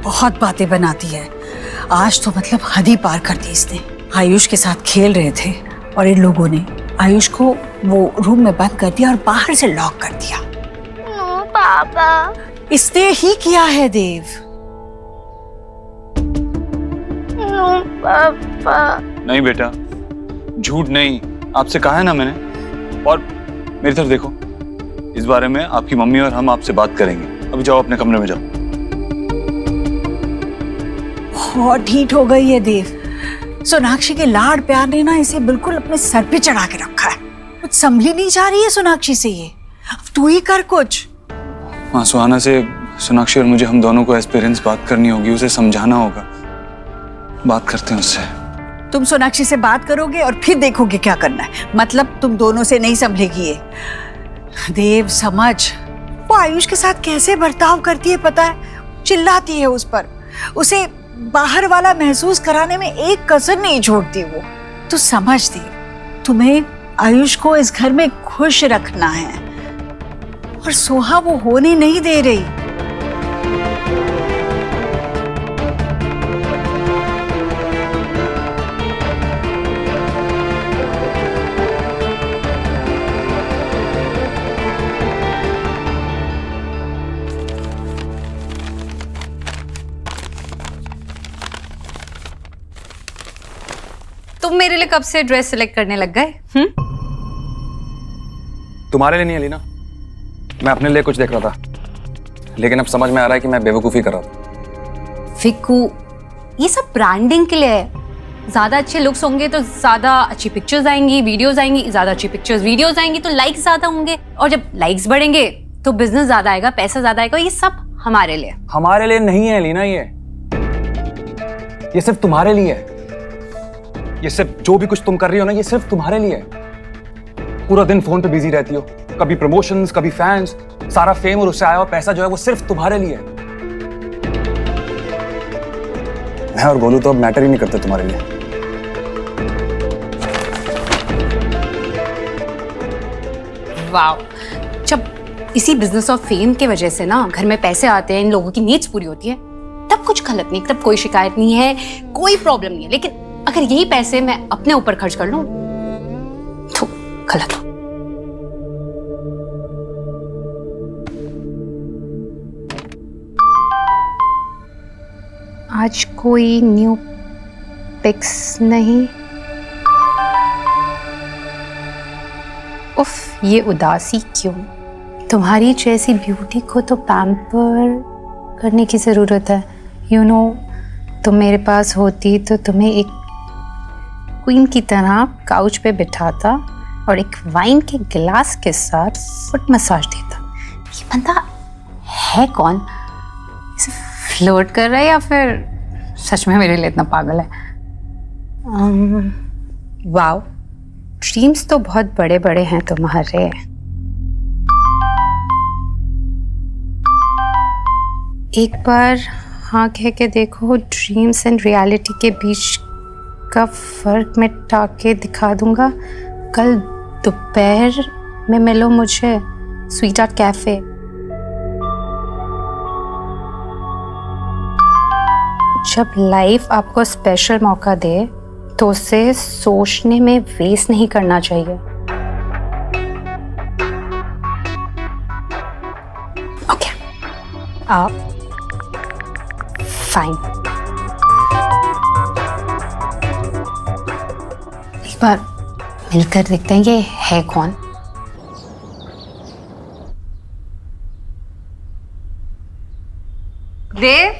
बहुत बातें बनाती है। आज तो मतलब हद ही पार कर दी इसने। आयुष के साथ खेल रहे थे और इन लोगों ने आयुष को वो रूम में बंद कर दिया और बाहर से लॉक कर दिया। नो पापा, इसने ही किया है देव। नो पापा। नहीं बेटा, झूठ नहीं, आपसे कहा है ना मैंने। और मेरी तरफ देखो, इस बारे में आपकी मम्मी और हम आपसे बात करेंगे। अभी जाओ अपने कमरे में जाओ। बहुत ढीठ हो गई है देव। सोनाक्षी के लाड़ प्यार ने ना इसे बिल्कुल अपने सर पे चढ़ा के रखा है। कुछ संभली नहीं जा रही है सोनाक्षी से ये। अब तू ही कर कुछ। हाँ, सुहाना से सोनाक्षी और मुझे हम दोनों को एज पेरेंट्स बात करनी होगी, उसे समझाना होगा। बात करते हैं उससे। तुम सोनाक्षी से बात करोगे और फिर देखोगे क्या करना है। मतलब तुम दोनों से नहीं संभलेगी ये। देव समझ, वो आयुष के साथ कैसे बर्ताव करती है पता है? चिल्लाती है उस पर, उसे बाहर वाला महसूस कराने में एक कसर नहीं छोड़ती वो। तू समझ दी, तुम्हें आयुष को इस घर में खुश रखना है और सोहा वो होने नहीं दे रही। तुम मेरे लिए कब से ड्रेस सिलेक्ट करने लग गए? तुम्हारे लिए नहीं अलीना, मैं अपने लिए कुछ देख रहा था, लेकिन अब समझ में आ रहा है कि मैं बेवकूफी कर रहा था। फिक्कू, ये सब ब्रांडिंग के लिए है। ज्यादा अच्छे लुक्स होंगे तो ज्यादा अच्छी पिक्चर्स आएंगी, वीडियोस आएंगी, ज्यादा अच्छी पिक्चर्स वीडियोस आएंगी तो लाइक्स ज्यादा होंगे, और जब लाइक्स बढ़ेंगे तो बिजनेस ज्यादा आएगा, पैसा ज्यादा आएगा। ये सब हमारे लिए। हमारे लिए नहीं है अलीना, ये सिर्फ तुम्हारे लिए है। ये सिर्फ जो भी कुछ तुम कर रही हो ना, ये सिर्फ तुम्हारे लिए है। पूरा दिन फोन पे बिजी रहती हो, कभी प्रमोशंस, कभी फैंस, सारा फेम और उससे आया हुआ पैसा जो है वो सिर्फ तुम्हारे लिए है। मैं और गोलू तो अब मैटर ही नहीं करते तुम्हारे लिए। वाओ, जब इसी बिजनेस और फेम के वजह से ना घर में पैसे आते हैं, इन लोगों की नीड्स पूरी होती है, तब कुछ गलत नहीं, तब कोई शिकायत नहीं है, कोई प्रॉब्लम नहीं है। लेकिन अगर यही पैसे मैं अपने ऊपर खर्च कर लूं तो गलत हो। आज कोई न्यू पिक्स नहीं। उफ, ये उदासी क्यों? तुम्हारी जैसी ब्यूटी को तो पैम्पर करने की जरूरत है। यू नो, तुम मेरे पास होती तो तुम्हें एक क्वीन की तरह काउच पे बिठाता और एक वाइन के गिलास के साथ फुट मसाज देता। ये बंदा है कौन? इसे फ्लोट कर रहा है या फिर सच में मेरे लिए इतना पागल है? वाओ, ड्रीम्स तो बहुत बड़े बड़े हैं तुम्हारे। एक बार हाँ कह के देखो, ड्रीम्स एंड रियलिटी के बीच का फर्क मिटा के दिखा दूंगा। कल दोपहर में मिलो मुझे स्वीट आर्ट कैफे। जब लाइफ आपको स्पेशल मौका दे तो उसे सोचने में वेस्ट नहीं करना चाहिए। फाइन। एक बार मिलकर देखते हैं ये है कौन। देव,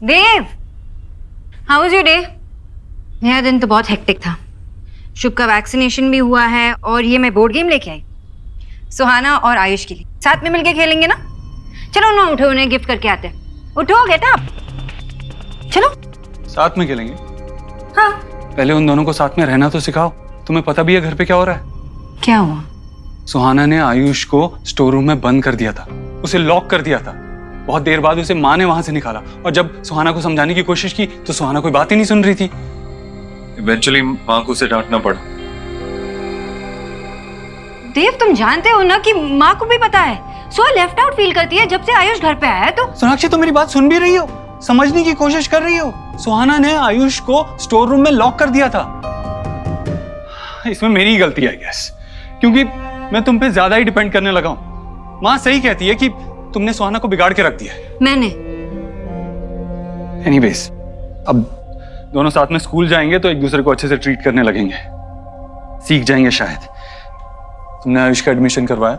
देव, हाउ वाज योर डे? मेरा दिन तो बहुत हेक्टिक था। शुभ का वैक्सीनेशन भी हुआ है और ये मैं बोर्ड गेम लेके आई सुहाना और आयुष के लिए। साथ में मिलके खेलेंगे ना? चलो ना, उठो, उन्हें गिफ्ट करके आते हैं। उठो, गेट अप, चलो। साथ में खेलेंगे? हाँ। पहले उन दोनों को साथ में रहना तो सिखाओ। तुम्हें पता भी है घर पे क्या हो रहा है? क्या हुआ? सुहाना ने आयुष को स्टोर रूम में बंद कर दिया था, उसे लॉक कर दिया था। बहुत देर बाद उसे माँ ने वहां से निकाला और जब सुहाना को समझाने की कोशिश की तो सुहाना कोई बात ही नहीं सुन रही थी। इवेंचुअली माँ को उसे डांटना पड़ा। देव, तुम जानते हो ना कि माँ को भी पता है सो लेफ्ट आउट फील करती है जब से आयुष घर पे आया है। तो सोनाक्षी, तुम मेरी बात सुन भी रही हो? समझने की कोशिश कर रही हो? सुहाना ने आयुष को स्टोर रूम में लॉक कर दिया था। इसमें मेरी गलती है गैस, क्योंकि मैं तुम पे ज्यादा ही डिपेंड करने लगा हूं। माँ सही कहती है कि तुमने सुहाना को बिगाड़ के रख दिया है। मैंने? एनीवेज, अब दोनों साथ में स्कूल जाएंगे तो एक दूसरे को अच्छे से ट्रीट करने लगेंगे, सीख जाएंगे शायद। तुमने आयुष का एडमिशन करवाया?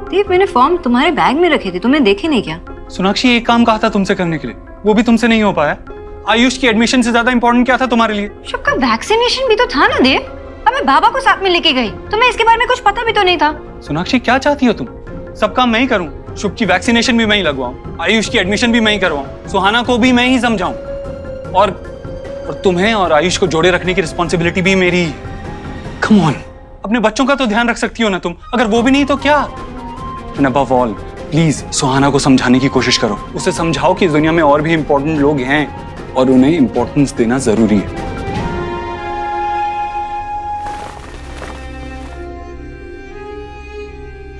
देव, मैंने फॉर्म तुम्हारे बैग में रखे थे, तुमने देखे नहीं क्या? सोनाक्षी, एक काम कहा था तुमसे करने के लिए, वो भी तुमसे नहीं हो पाया। आयुष की एडमिशन से ज्यादा इंपॉर्टेंट क्या था तुम्हारे लिए? शुभ का वैक्सीनेशन भी तो था ना देव। अब मैं बाबा को साथ में लेके गई, तुम्हें इसके बारे में कुछ पता भी तो नहीं था। सोनाक्षी, क्या चाहती हो तुम? सब काम मैं ही करूं, शुभ की वैक्सीनेशन भी मैं ही लगवाऊं, आयुष की एडमिशन भी मैं ही करवाऊं, सुहाना को भी मैं ही समझाऊं, और तुम्हें और आयुष को जोड़े रखने की रिस्पॉन्सिबिलिटी भी मेरी। कम ऑन, अपने बच्चों का तो ध्यान रख सकती हो ना तुम, अगर वो भी नहीं तो क्या? एंड अबव ऑल, प्लीज सुहाना को समझाने की कोशिश करो। उसे समझाओ कि इस दुनिया में और भी इंपॉर्टेंट लोग हैं और उन्हें इंपॉर्टेंस देना जरूरी है।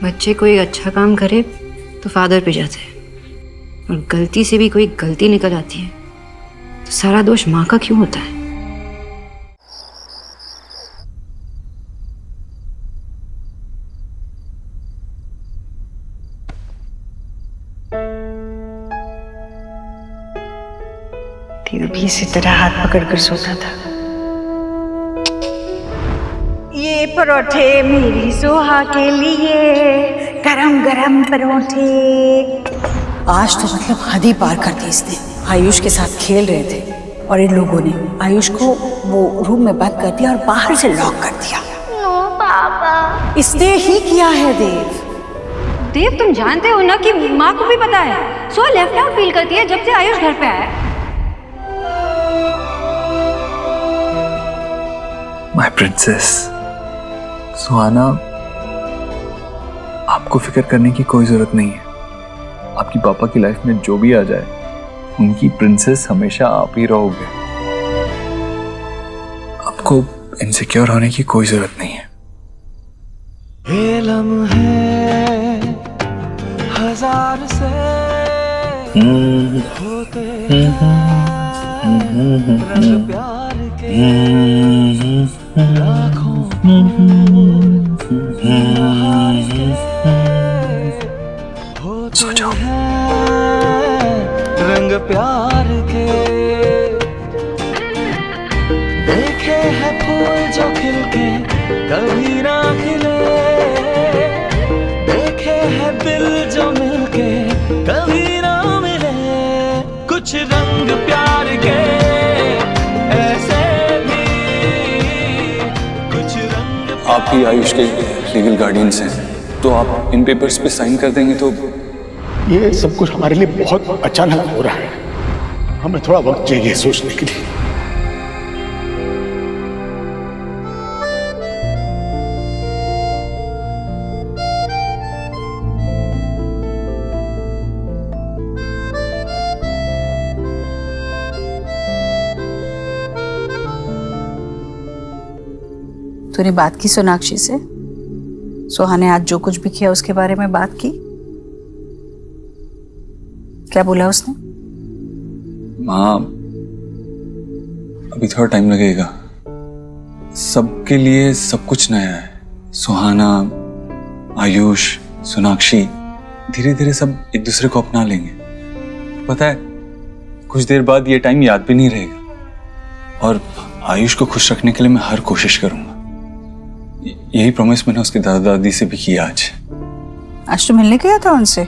बच्चे कोई अच्छा काम करे तो फादर पे जाते हैं, और गलती से भी कोई गलती निकल आती है तो सारा दोष माँ का क्यों होता है? देव भी इसी तरह हाथ पकड़कर सोता था। ये परोठे मेरी सोहा के लिए, गरम गरम परोठे। आज तो मतलब हद ही पार कर दी इसने। आयुष के साथ खेल रहे थे और इन लोगों ने आयुष को वो रूम में बंद कर दिया और बाहर से लॉक कर दिया। नो पापा, इसने ही किया है देव। देव, तुम जानते हो ना कि माँ को भी पता है सो लेफ्ट आउट फील करती है जब से आयुष घर पे आया। माय प्रिंसेस सुहाना, आपको फिक्र करने की कोई जरूरत नहीं है। आपकी पापा की लाइफ में जो भी आ जाए, उनकी प्रिंसेस हमेशा आप ही रहोगे। आपको इनसिक्योर होने की कोई जरूरत नहीं है। ये लम्हे हजार से होते रंग प्यार के लाखों होते हैं रंग प्यार के। देखे हैं फूल जो खिल के कभी ना खिले, देखे हैं दिल जो मिलके कभी ना मिले। कुछ रंग प्यार के ऐसे भी, कुछ रंग। आप ही आयुष के लीगल गार्डियंस हैं, तो आप इन पेपर्स पे साइन कर देंगे तो। ये सब कुछ हमारे लिए बहुत अचानक हो रहा है, हमें थोड़ा वक्त चाहिए सोचने के लिए। तूने बात की सोनाक्षी से? सोहा ने आज जो कुछ भी किया उसके बारे में बात की? क्या बोला उसने? माँ, अभी थोड़ा टाइम लगेगा। सबके लिए सब कुछ नया है। सुहाना, आयुष, सोनाक्षी, धीरे धीरे सब एक दूसरे को अपना लेंगे। पता है, कुछ देर बाद ये टाइम याद भी नहीं रहेगा। और आयुष को खुश रखने के लिए मैं हर कोशिश करूंगा। यही प्रॉमिस मैंने उसके दादा दादी से भी किया आज तो मिलने गया था उनसे?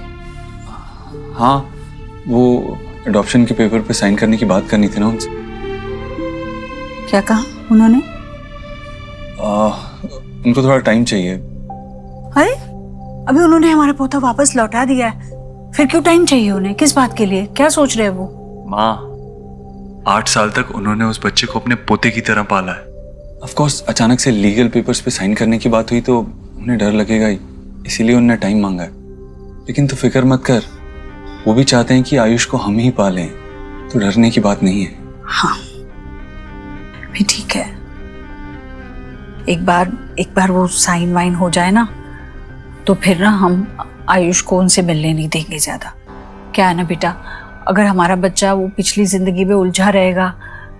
हाँ, वो अडॉप्शन के पेपर पे साइन करने की बात करनी थी ना उनसे। क्या कहा उन्होंने? उनको थोड़ा टाइम चाहिए। अरे अभी उन्होंने हमारा पोता वापस लौटा दिया है, फिर क्यों टाइम चाहिए उन्हें? किस बात के लिए? क्या सोच रहे हैं वो? माँ, 8 साल तक उन्होंने उस बच्चे को अपने पोते की तरह पाला है। ऑफ कोर्स अचानक से लीगल पेपर्स पे साइन करने की बात हुई तो उन्हें डर लगेगा ही, इसीलिए उन्होंने टाइम मांगा है। लेकिन तू फिक्र मत कर, वो भी चाहते हैं कि आयुष को हम ही पालें, तो डरने की बात नहीं है। हाँ भी ठीक है, एक बार वो साइन वाइन हो जाए ना, तो फिर ना हम आयुष को उनसे मिलने नहीं देंगे ज्यादा। क्या है ना बेटा, अगर हमारा बच्चा वो पिछली जिंदगी में उलझा रहेगा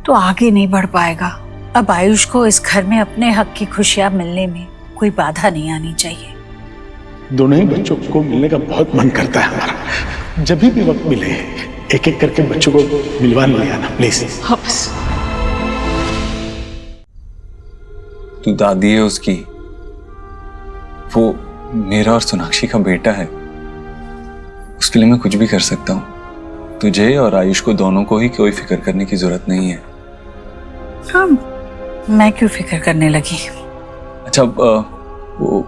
तो आगे नहीं बढ़ पाएगा। अब आयुष को इस घर में अपने हक की खुशियां मिलने में कोई बाधा नहीं आनी चाहिए। दोनों ही बच्चों को मिलने का बहुत मन करता है हमारा। जब भी वक्त मिले एक एक करके बच्चों को मिलवाने ले आना प्लीज। हाँ बस। तू दादी है उसकी, वो मेरा और सोनाक्षी का बेटा है, उसके लिए मैं कुछ भी कर सकता हूँ। तुझे और आयुष को दोनों को ही कोई फिक्र करने की जरूरत नहीं है। हाँ, मैं क्यों फिक्र करने लगी? अच्छा, वो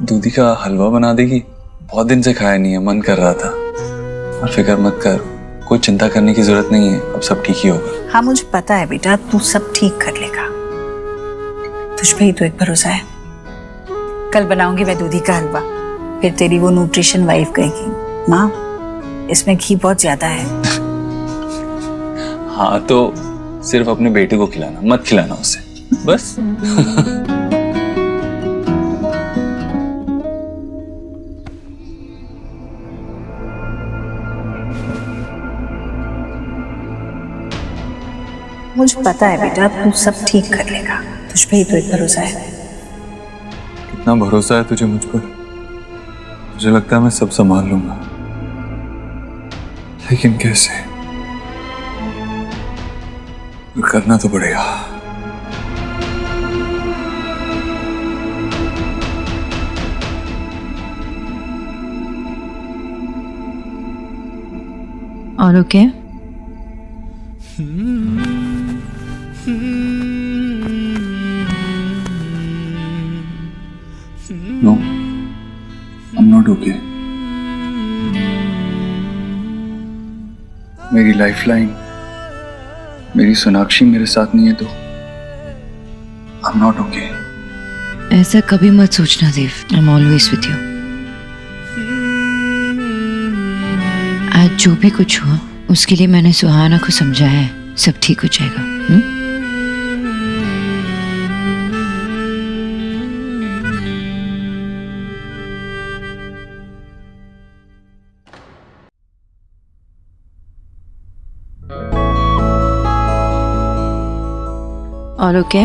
दूधी का हलवा बना देगी? बहुत दिन से खाया नहीं है, मन कर रहा था। और फिक्र मत कर, कोई चिंता करने की जरूरत नहीं है, अब सब ठीक ही होगा। हाँ मुझे पता है बेटा, तू सब ठीक कर लेगा, तुझ पे ही तो एक भरोसा है। कल बनाऊंगी मैं दूधी का हलवा, फिर तेरी वो न्यूट्रिशन वाइफ कहेगी माँ इसमें घी बहुत ज्यादा है। हाँ तो सिर्फ अपने बेटे को खिलाना, मत खिलाना उसे, बस। मुझे पता है बेटा, तू सब ठीक कर लेगा, तुझ पे ही तो एक भरोसा है। कितना भरोसा है तुझे मुझ पर? मुझे लगता है मैं सब संभाल लूंगा, लेकिन कैसे? करना तो पड़ेगा। और okay? No, I'm not okay. मेरी लाइफलाइन, मेरी सोनाक्षी मेरे साथ नहीं है तो I'm not okay. ऐसा कभी मत सोचना देव, I'm always with you. आज जो भी कुछ हुआ उसके लिए मैंने सुहाना को समझाया है, सब ठीक हो जाएगा। और okay?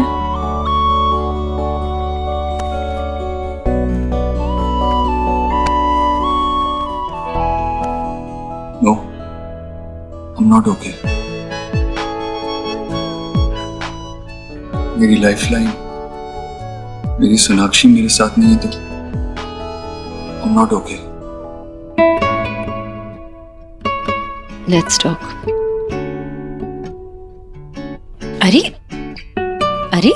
No, I'm not okay. मेरी लाइफलाइन, मेरी सोनाक्षी मेरे साथ नहीं है तो I'm not okay. Let's talk. अरे अरे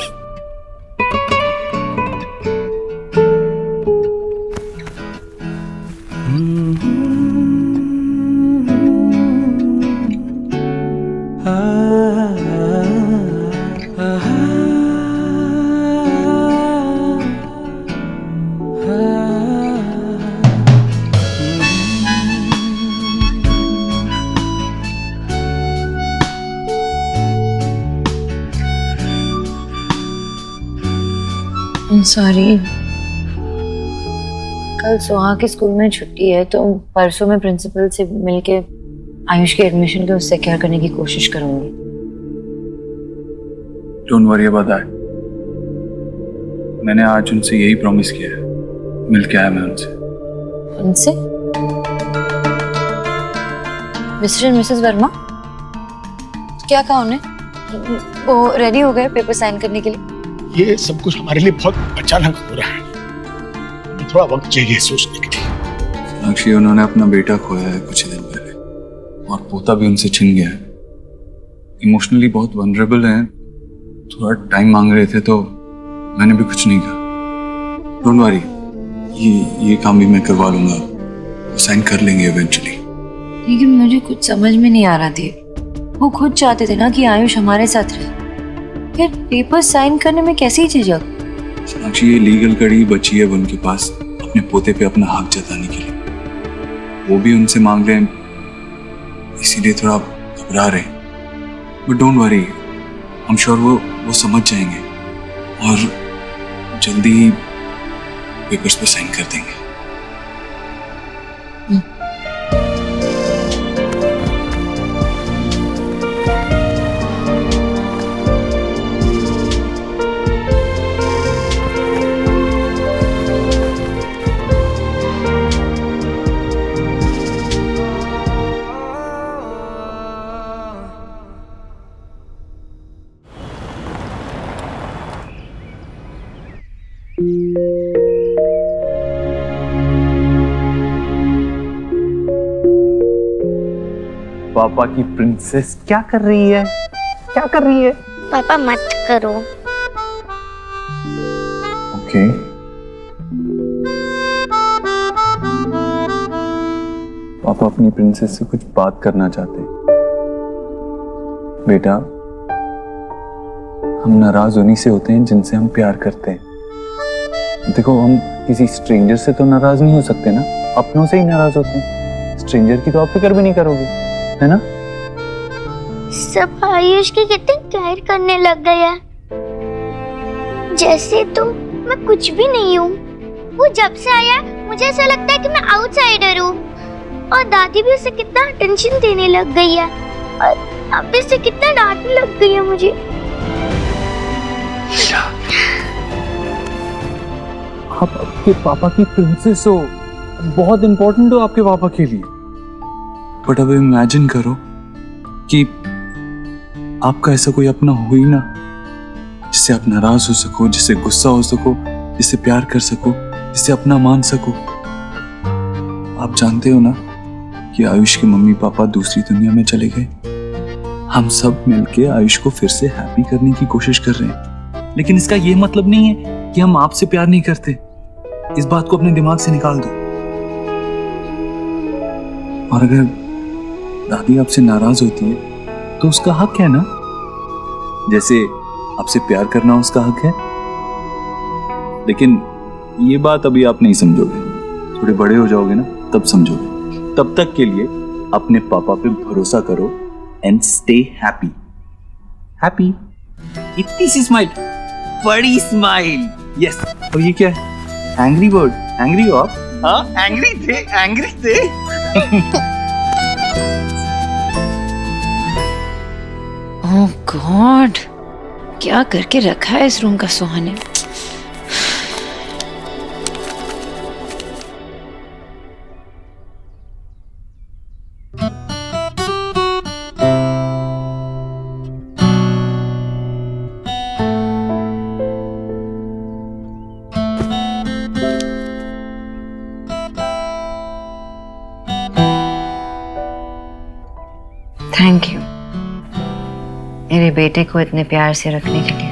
सॉरी, कल सुहा के स्कूल में छुट्टी है तो परसों मैं प्रिंसिपल से मिलके आयुष के एडमिशन को उससे सिक्योर करने की कोशिश करूंगी। Don't worry about that. मैंने आज उनसे यही प्रॉमिस किया है, मिल के आया मैं उनसे। उनसे? मिस्टर एंड मिसेस वर्मा, क्या कहा उन्हें? वो रेडी हो गए पेपर साइन करने के लिए? ये सब कुछ हमारे लिए बहुत अचानक हो रहा है, हमें थोड़ा वक्त चाहिए सोचने के लिए। सोनाक्षी, उन्होंने अपना बेटा खोया है कुछ दिन पहले और पोता भी उनसे छिन गया है। इमोशनली बहुत वनरेबल हैं, थोड़ा टाइम मांग रहे थे तो मैंने भी कुछ नहीं कहा। डोंट वरी, ये काम भी मैं करवा लूंगा, वो साइन कर लेंगे इवेंचुअली। लेकिन मुझे कुछ समझ में नहीं आ रहा थी, वो खुद चाहते थे ना कि आयुष हमारे साथ रहे, फिर पेपर साइन करने में कैसे ही झिझक? सोनाक्षी, ये लीगल कड़ी बची है उनके पास अपने पोते पे अपना हक जताने के लिए, वो भी उनसे मांग रहे हैं, इसीलिए थोड़ा घबरा रहे हैं। But don't worry, I am sure वो समझ जाएंगे और जल्दी ही पेपर्स पे साइन कर देंगे। पापा की प्रिंसेस क्या कर रही है? क्या कर रही है? पापा मत करो। ओके। पापा अपनी प्रिंसेस से कुछ बात करना चाहते हैं। बेटा, हम नाराज उन्हीं से होते हैं जिनसे हम प्यार करते हैं। देखो, हम किसी स्ट्रेंजर से तो नाराज नहीं हो सकते ना, अपनों से ही नाराज होते हैं। स्ट्रेंजर की तो आप फिक्र भी नहीं करोगे, है ना? सब आयुष की कितनी केयर करने लग गया, जैसे तो मैं कुछ भी नहीं हूँ। वो जब से आया मुझे ऐसा लगता है कि मैं आउटसाइडर हूँ, और दादी भी उसे कितना अटेंशन देने लग गई है, और अब भी उसे कितना डांटने लग गई है मुझे। आप आपके पापा की प्रिंसेस हो, बहुत इंपॉर्टेंट हो आपके पापा के लिए। बट अब इमेजिन करो कि आपका ऐसा कोई अपना हो ही ना, जिससे आप नाराज हो सको, जिससे गुस्सा हो सको, जिससे प्यार कर सको, जिससे अपना मान सको। आप जानते हो ना कि आयुष के मम्मी पापा दूसरी दुनिया में चले गए। हम सब मिलके आयुष को फिर से हैप्पी करने की कोशिश कर रहे हैं, लेकिन इसका ये मतलब नहीं है कि हम आपसे प्यार नहीं करते। इस बात को अपने दिमाग से निकाल दो। और अगर दादी आपसे नाराज होती है तो उसका हक है ना, जैसे आपसे प्यार करना उसका हक है। लेकिन ये बात अभी आप नहीं समझोगे, थोड़े बड़े हो जाओगे ना तब समझोगे। तब तक के लिए अपने पापा पे भरोसा करो एंड स्टे हैप्पी। हैप्पी। इतनी सी स्माइल, बड़ी स्माइल। यस। और ये क्या है? Angry bird. एंग्री हो आप? हाँ, एंग्री थे, एंग्री थे। ओह गॉड, क्या करके रखा है इस रूम का सुहाने। थैंक यू मेरे बेटे को इतने प्यार से रखने के लिए।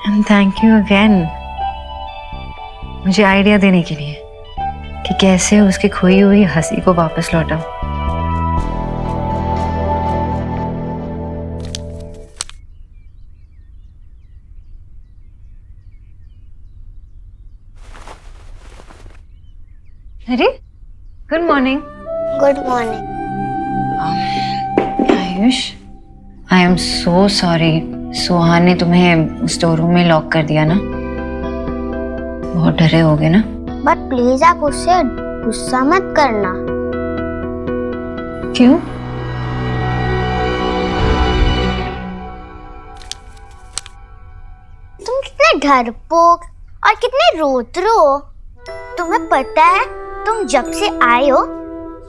एंड थैंक यू अगेन मुझे आइडिया देने के लिए कि कैसे उसकी खोई हुई हंसी को वापस लौटाऊं। अरे good morning. Good morning. Ayush, I am so sorry, Suhan ने तुम्हें स्टोर रूम में लॉक कर दिया ना, बहुत डरे होगे ना। बट प्लीज आप उससे गुस्सा मत करना। क्यों? तुम कितने डरपोक और कितने रोतरू हो, तुम्हें पता है, तुम जब से आए हो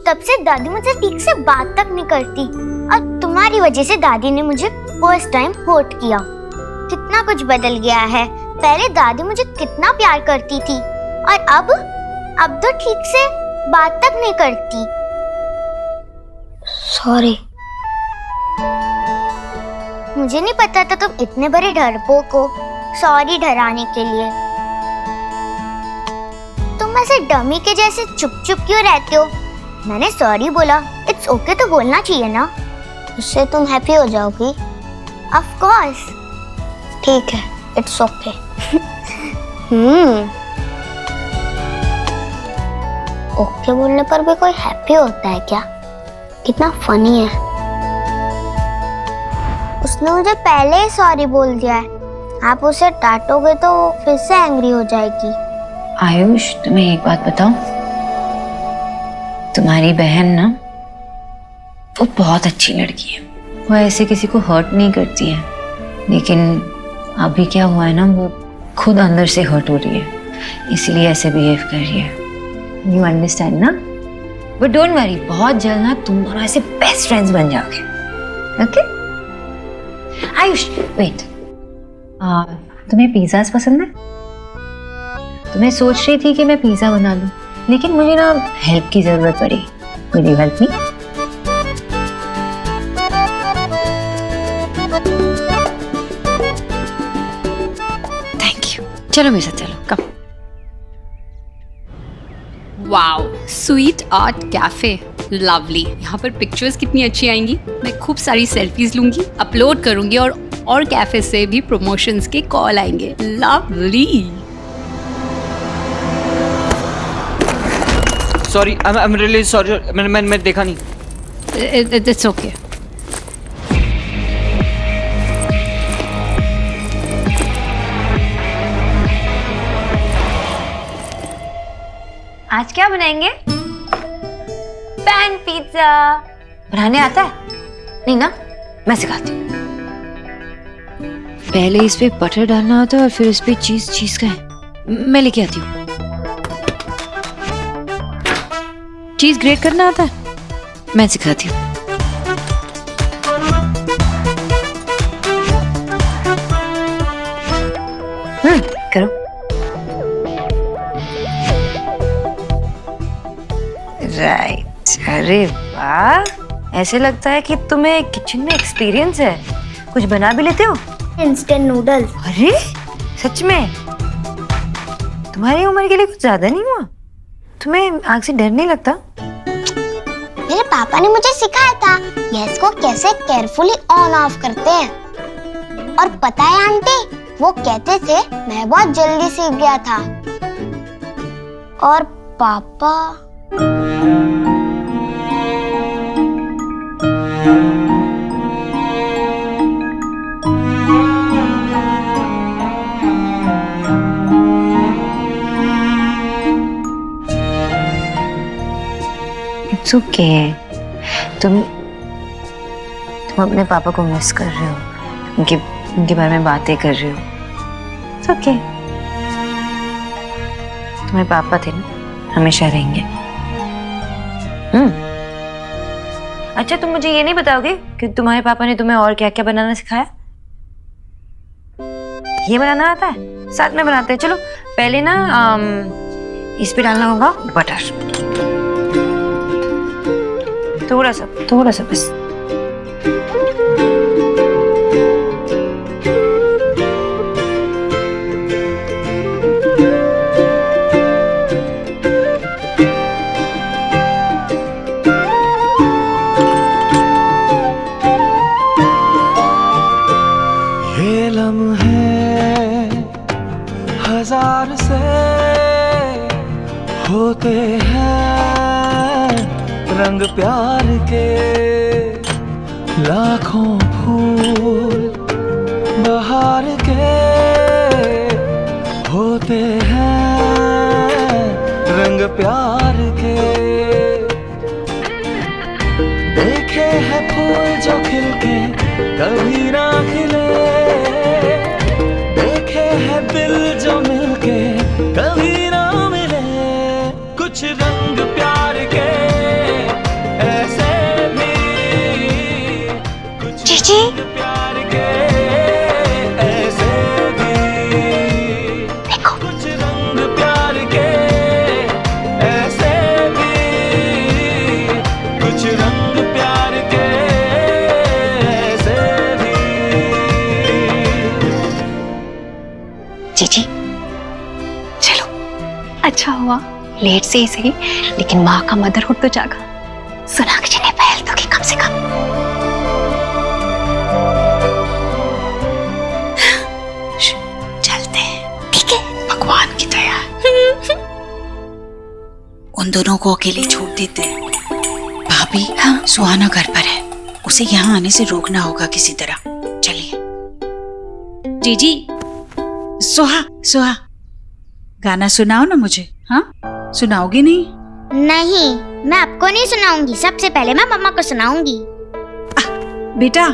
तब से दादी मुझसे ठीक से बात तक नहीं करती, और तुम्हारी वजह से दादी ने मुझे फर्स्ट टाइम हर्ट किया। कितना कुछ बदल गया है। पहले दादी मुझे कितना प्यार करती थी, और अब तो ठीक से बात तक नहीं करती। सॉरी। मुझे नहीं पता था तुम इतने बड़े डरपोक हो सॉरी डराने के लिए। तुम ऐसे डमी के जैसे चुप चुप क्यों रहते हो? मैंने सॉरी बोला, इट्स ओके तो बोलना चाहिए ना, उससे तुम हैप्पी हो जाओगी। Of course. ठीक है, इट्स ओके। ओके बोलने पर भी कोई हैप्पी होता है क्या? कितना फनी है। उसने मुझे पहले ही सॉरी बोल दिया है, आप उसे डांटोगे तो फिर से एंग्री हो जाएगी। आयुष, तुम्हें एक बात बताऊं, तुम्हारी बहन ना वो बहुत अच्छी लड़की है। वो ऐसे किसी को हर्ट नहीं करती है, लेकिन अभी क्या हुआ है ना, वो खुद अंदर से हर्ट हो रही है, इसलिए ऐसे बिहेव कर रही है। यू अंडरस्टैंड ना? बट डोंट वरी, बहुत जल्द ना तुम दोनों ऐसे बेस्ट फ्रेंड्स बन जाओगे। ओके? आयुष, वेट, तुम्हें पिज़्ज़ास पसंद है? तो मैं सोच रही थी कि मैं पिज़्ज़ा बना लूं, लेकिन मुझे ना हेल्प की जरूरत पड़ी। Will you help me? Thank you. चलो मेरे साथ, चलो come. Wow, sweet art cafe, lovely. यहाँ पर पिक्चर्स कितनी अच्छी आएंगी। मैं खूब सारी सेल्फीज लूंगी, अपलोड करूंगी, और कैफे से भी प्रमोशंस के कॉल आएंगे। Lovely. Sorry, I am really sorry, मैं देखा नहीं। It's okay. आज क्या बनाएंगे? Pan pizza. बनाने आता है? नहीं ना, मैं सिखाती हूँ। पहले इस पे बटर डालना होता है और फिर इस पे चीज का है। मैं लेके आती हूँ। चीज ग्रेट करना आता है? मैं सिखाती हूँ। करो। राइट। अरे वाह, ऐसे लगता है कि तुम्हें किचन में एक्सपीरियंस है। कुछ बना भी लेते हो? Instant noodles. अरे सच में? तुम्हारी उम्र के लिए कुछ ज्यादा नहीं हुआ? तुम्हें आग से डर नहीं लगता? मेरे पापा ने मुझे सिखाया था गैस को कैसे केयरफुली ऑन ऑफ करते हैं। और पता है आंटी, वो कहते थे मैं बहुत जल्दी सीख गया था। और पापा इट्स ओके। तुम अपने पापा को मिस कर रहे हो, उनके बारे में बातें कर रहे हो। It's okay. तुम्हारे पापा थे ना, हमेशा रहेंगे। अच्छा, तुम मुझे ये नहीं बताओगे कि तुम्हारे पापा ने तुम्हें और क्या क्या बनाना सिखाया? ये बनाना आता है? साथ में बनाते हैं। चलो पहले ना इस पे डालना होगा बटर, थोड़ा सा बस। ये लम्हे हजार से होते हैं, रंग प्यार के लाखों फूल बहार के होते हैं, रंग प्यार के। देखे हैं फूल जो खिल के कभी ना खिले, देखे हैं दिल जो मिलके कभी ना मिले। अच्छा हुआ लेट से ही सही, लेकिन माँ का मदरहुड तो जागा। सोनाक्षी ने पहल तो की कम से कम। चलते हैं, ठीक है? भगवान की दया। उन दोनों को अकेले छोड़ देते हैं। भाभी, हाँ? सुहाना घर पर है, उसे यहाँ आने से रोकना होगा किसी तरह। चलिए। जीजी, सुहा गाना सुनाओ ना मुझे। हाँ, सुनाओगी नहीं? नहीं, मैं आपको नहीं सुनाऊंगी, सबसे पहले मैं मम्मा को सुनाऊंगी। बेटा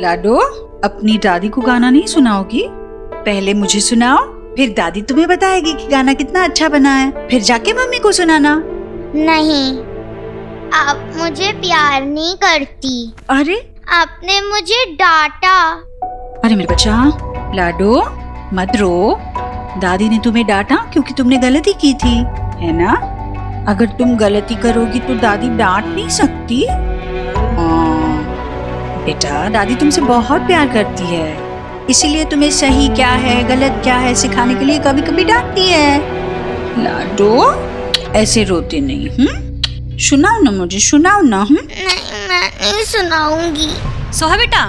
लाडो, अपनी दादी को गाना नहीं सुनाओगी? पहले मुझे सुनाओ, फिर दादी तुम्हें बताएगी कि गाना कितना अच्छा बना है, फिर जाके मम्मी को सुनाना। नहीं, आप मुझे प्यार नहीं करती। अरे, आपने मुझे डांटा। अरे मेरे बच्चा, लाडो मत रो। दादी ने तुम्हें डांटा क्योंकि तुमने गलती की थी, है ना? अगर तुम गलती करोगी तो दादी डांट नहीं सकती। बेटा, दादी तुमसे बहुत प्यार करती है, इसीलिए तुम्हें सही क्या है गलत क्या है सिखाने के लिए कभी कभी डांटती है। लाडो, ऐसे रोते नहीं। सुनाओ ना मुझे, सुनाओ ना। नहीं, मैं नहीं सुनाऊंगी। सोहा बेटा,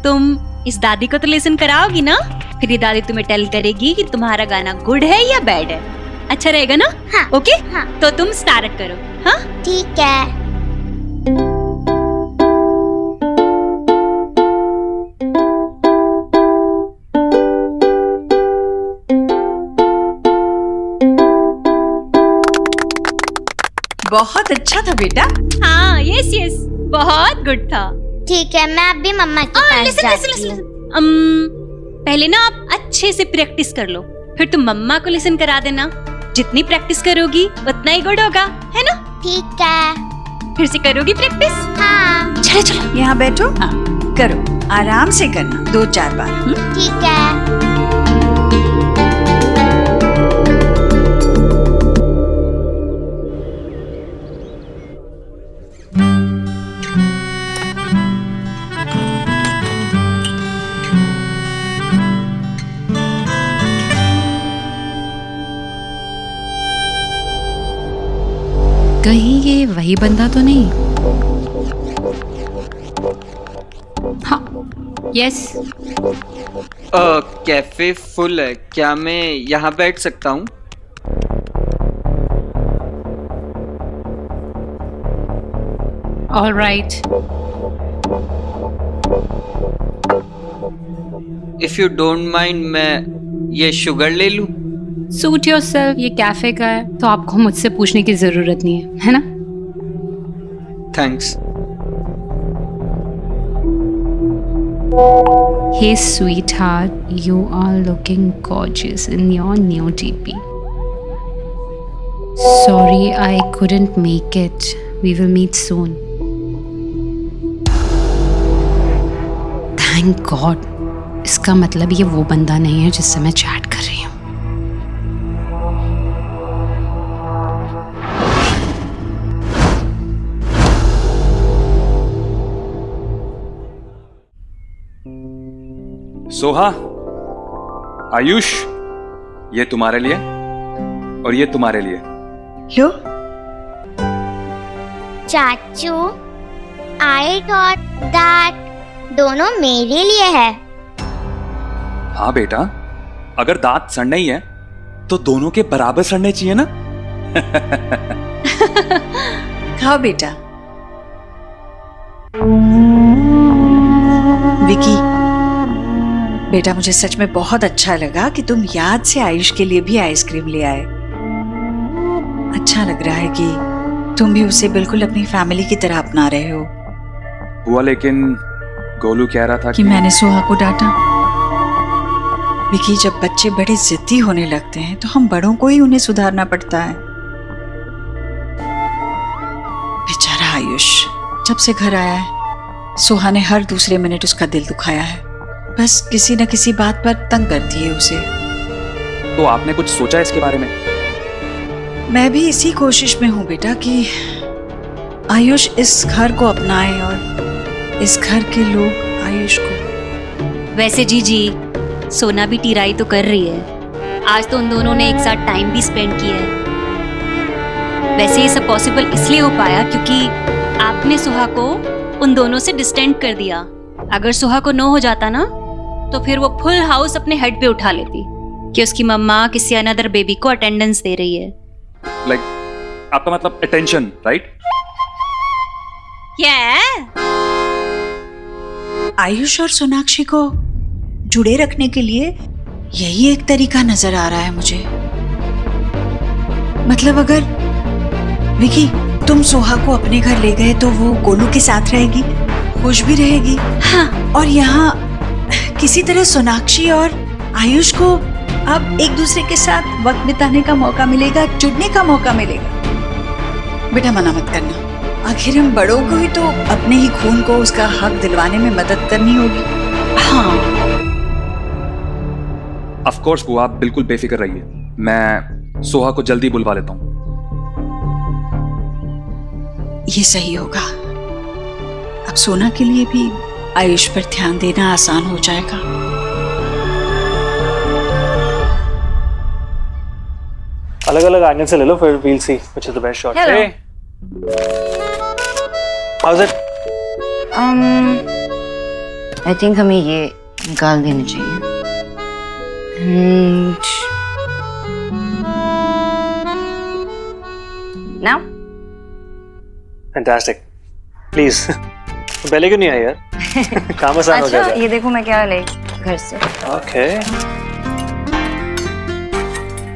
तुम इस दादी को तो लेसन कराओगी ना? फिर ये दादी तुम्हें टेल करेगी कि तुम्हारा गाना गुड है या बैड है। अच्छा रहेगा ना? हाँ, ओके? हाँ। तो तुम स्टार्ट करो। हाँ, ठीक है। बहुत अच्छा था बेटा। हाँ, यस, बहुत गुड था। ठीक है, मैं अभी मम्मा के पास जाती हूँ। पहले ना आप अच्छे से प्रैक्टिस कर लो, फिर तुम मम्मा को लिसन करा देना। जितनी प्रैक्टिस करोगी उतना ही गुड होगा, है ना? ठीक है। फिर से करोगी प्रैक्टिस? हाँ। चलो यहाँ बैठो। हाँ, करो, आराम से करना 2-4 बार। ठीक है। कहीं ये वही बंदा तो नहीं? हाँ, यस। कैफे फुल है, क्या मैं यहाँ बैठ सकता हूँ? All right. If you don't mind, मैं ये शुगर ले लूँ? सूट योरसेल्फ, ये कैफे का है तो आपको मुझसे पूछने की जरूरत नहीं है ना? Thanks. Hey sweetheart, you are looking gorgeous in your new DP. Sorry, I couldn't make it. We will meet soon. Thank God. इसका मतलब ये वो बंदा नहीं है जिससे मैं चैट कर रही हूँ। सोहा, आयुष, ये तुम्हारे लिए और ये तुम्हारे लिए। लो। चाचू, आई थॉट दैट दोनों मेरे लिए है। हाँ बेटा, अगर दांत सड़ने ही है तो दोनों के बराबर सड़ने चाहिए ना। खाओ बेटा। विकी बेटा, मुझे सच में बहुत अच्छा लगा कि तुम याद से आयुष के लिए भी आइसक्रीम ले आए। अच्छा लग रहा है कि तुम भी उसे बिल्कुल अपनी फैमिली की तरह अपना रहे हो। हुआ, लेकिन गोलू कह रहा था कि मैंने सोहा को डांटा। विकी, जब बच्चे बड़े जिद्दी होने लगते हैं तो हम बड़ों को ही उन्हें सुधारना पड़ता है। बेचारा आयुष जब से घर आया है, सोहा ने हर दूसरे मिनट उसका दिल दुखाया है। बस किसी न किसी बात पर तंग करती है उसे। तो आपने कुछ सोचा इसके बारे में? मैं भी इसी कोशिश में हूँ बेटा कि आयुष इस घर को अपनाए और इस घर के लोग आयुष को। वैसे जीजी, सोना भी टीराई तो कर रही है, आज तो उन दोनों ने एक साथ टाइम भी स्पेंड किया है। वैसे ये सब पॉसिबल इसलिए हो पाया क्योंकि आपने सुहा को उन दोनों से डिस्टेंट कर दिया। अगर सुहा को नो हो जाता ना तो फिर वो फुल हाउस अपने हेड पे उठा लेती कि उसकी मम्मा किसी अनदर बेबी को अटेंडेंस दे रही है। लाइक आपका मतलब अटेंशन, राइट? आयुष और सोनाक्षी को जुड़े रखने के लिए यही एक तरीका नजर आ रहा है मुझे। मतलब अगर विकी तुम सोहा को अपने घर ले गए तो वो गोलू के साथ रहेगी, खुश भी रहेगी। हाँ, और यहाँ किसी तरह सोनाक्षी और आयुष को अब एक दूसरे के साथ वक्त बिताने का मौका मिलेगा, जुड़ने का मौका मिलेगा। बेटा मना मत करना, आखिर हम बड़ों को ही तो अपने ही खून को उसका हक दिलवाने में मदद करनी होगी। हाँ ऑफ कोर्स बुआ, आप बिल्कुल बेफिक्र रहिए। मैं सोहा को जल्दी बुलवा लेता हूँ। ये सही होगा। अब सोना के लिए भी आयुष पर ध्यान देना आसान हो जाएगा। अलग अलग एंगल से ले लो, फिर we'll see which is the best shot. Hello. Hey. How's it? I think हमें ये निकाल देना चाहिए। And now? Fantastic. Please. पहले क्यों नहीं आई यार? काम आसान हो अच्छा, जाएगा। ये देखो मैं क्या ले घर से। Okay.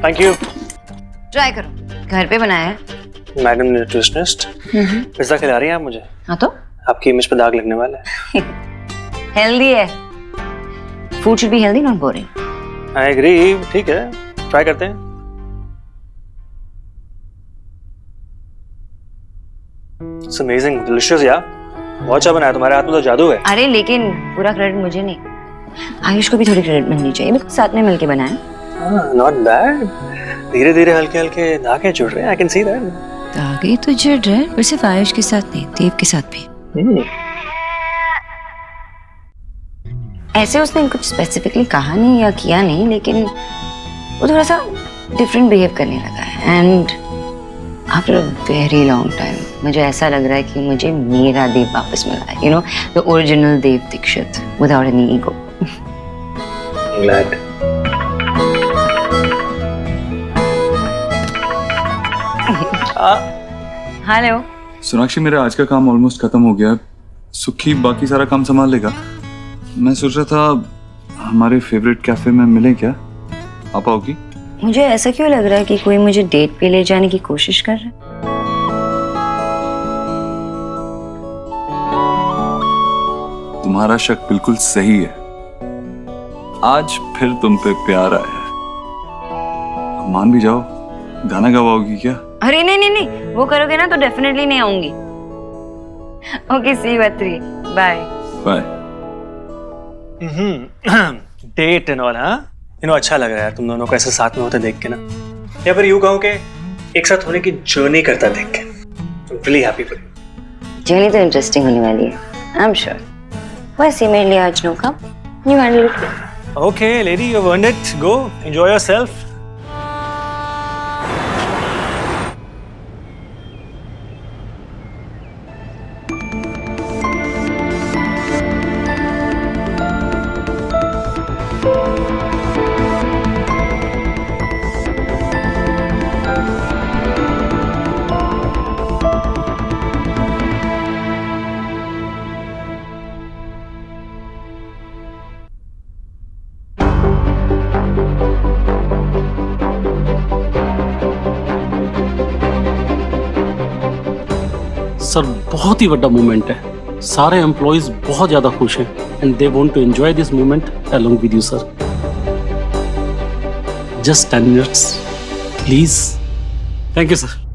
Thank you. ट्राई करो, घर पे बनाया है। मैडम न्यूट्रिशनिस्ट, पिज्जा खिला रही हैं आप मुझे? हाँ तो? आपकी इमेज पे दाग लगने वाला है। हेल्दी है। Food should be healthy, not boring. I agree, ठीक है, ट्राई करते हैं। It's amazing, delicious यार। बहुत अच्छा बनाया, तुम्हारे हाथ में तो जादू है। अरे लेकिन पूरा क्रेडिट मुझे नहीं, आयुष को भी थोड़ी क्रेडिट मिलनी चाहिए, बिल्कुल साथ में मिलके बनाया। Not bad. धीरे धीरे हल्के हल्के धागे जुड़ रहे हैं, आई कैन सी दैट। धागे तो जुड़ रहे हैं, पर सिर्फ आयुष के साथ नहीं, देव के साथ भी। ऐसे उसने कुछ स्पेसिफिकली कहा नहीं या किया नहीं, लेकिन वो थोड़ा सा डिफरेंट बिहेव करने लगा है। And after a very long time मुझे ऐसा लग रहा है कि मुझे मेरा देव वापस मिला है, you know, the original Dev Dikshit without any ego. Glad. Hello Sonakshi, मेरा आज का काम ऑलमोस्ट खत्म हो गया। सुखी बाकी सारा काम संभाल लेगा। मैं सोच रहा था हमारे फेवरेट कैफे में मिले क्या? आ पाओगी? मुझे ऐसा क्यों लग रहा है कि कोई मुझे डेट पे ले जाने की कोशिश कर रहा है? तुम्हारा शक बिल्कुल सही है। आज फिर तुम पे प्यार आया है। मान भी जाओ, गाना गवाओगी क्या? अरे नहीं नहीं नहीं, वो करोगे ना तो डेफिनेटली नहीं आऊंगी। Okay, see you at 3, bye bye. Date and all, हाँ? अच्छा लग रहा है तुम दोनों को ऐसे साथ में होते देख के ना, या फिर यूं कहूं कि एक साथ होने की जर्नी करता देख के। Really happy for you. Journey तो इंटरेस्टिंग होने वाली है, आई एम श्योर। वैसे मेरे लिए आज no come, you handle it. Okay lady, you have earned it, go enjoy yourself. Sir बहुत ही बड़ा मूवमेंट है, सारे एम्प्लॉइज बहुत ज्यादा खुश हैं and they want to enjoy this movement along with you sir. Just 10 minutes please. Thank you sir.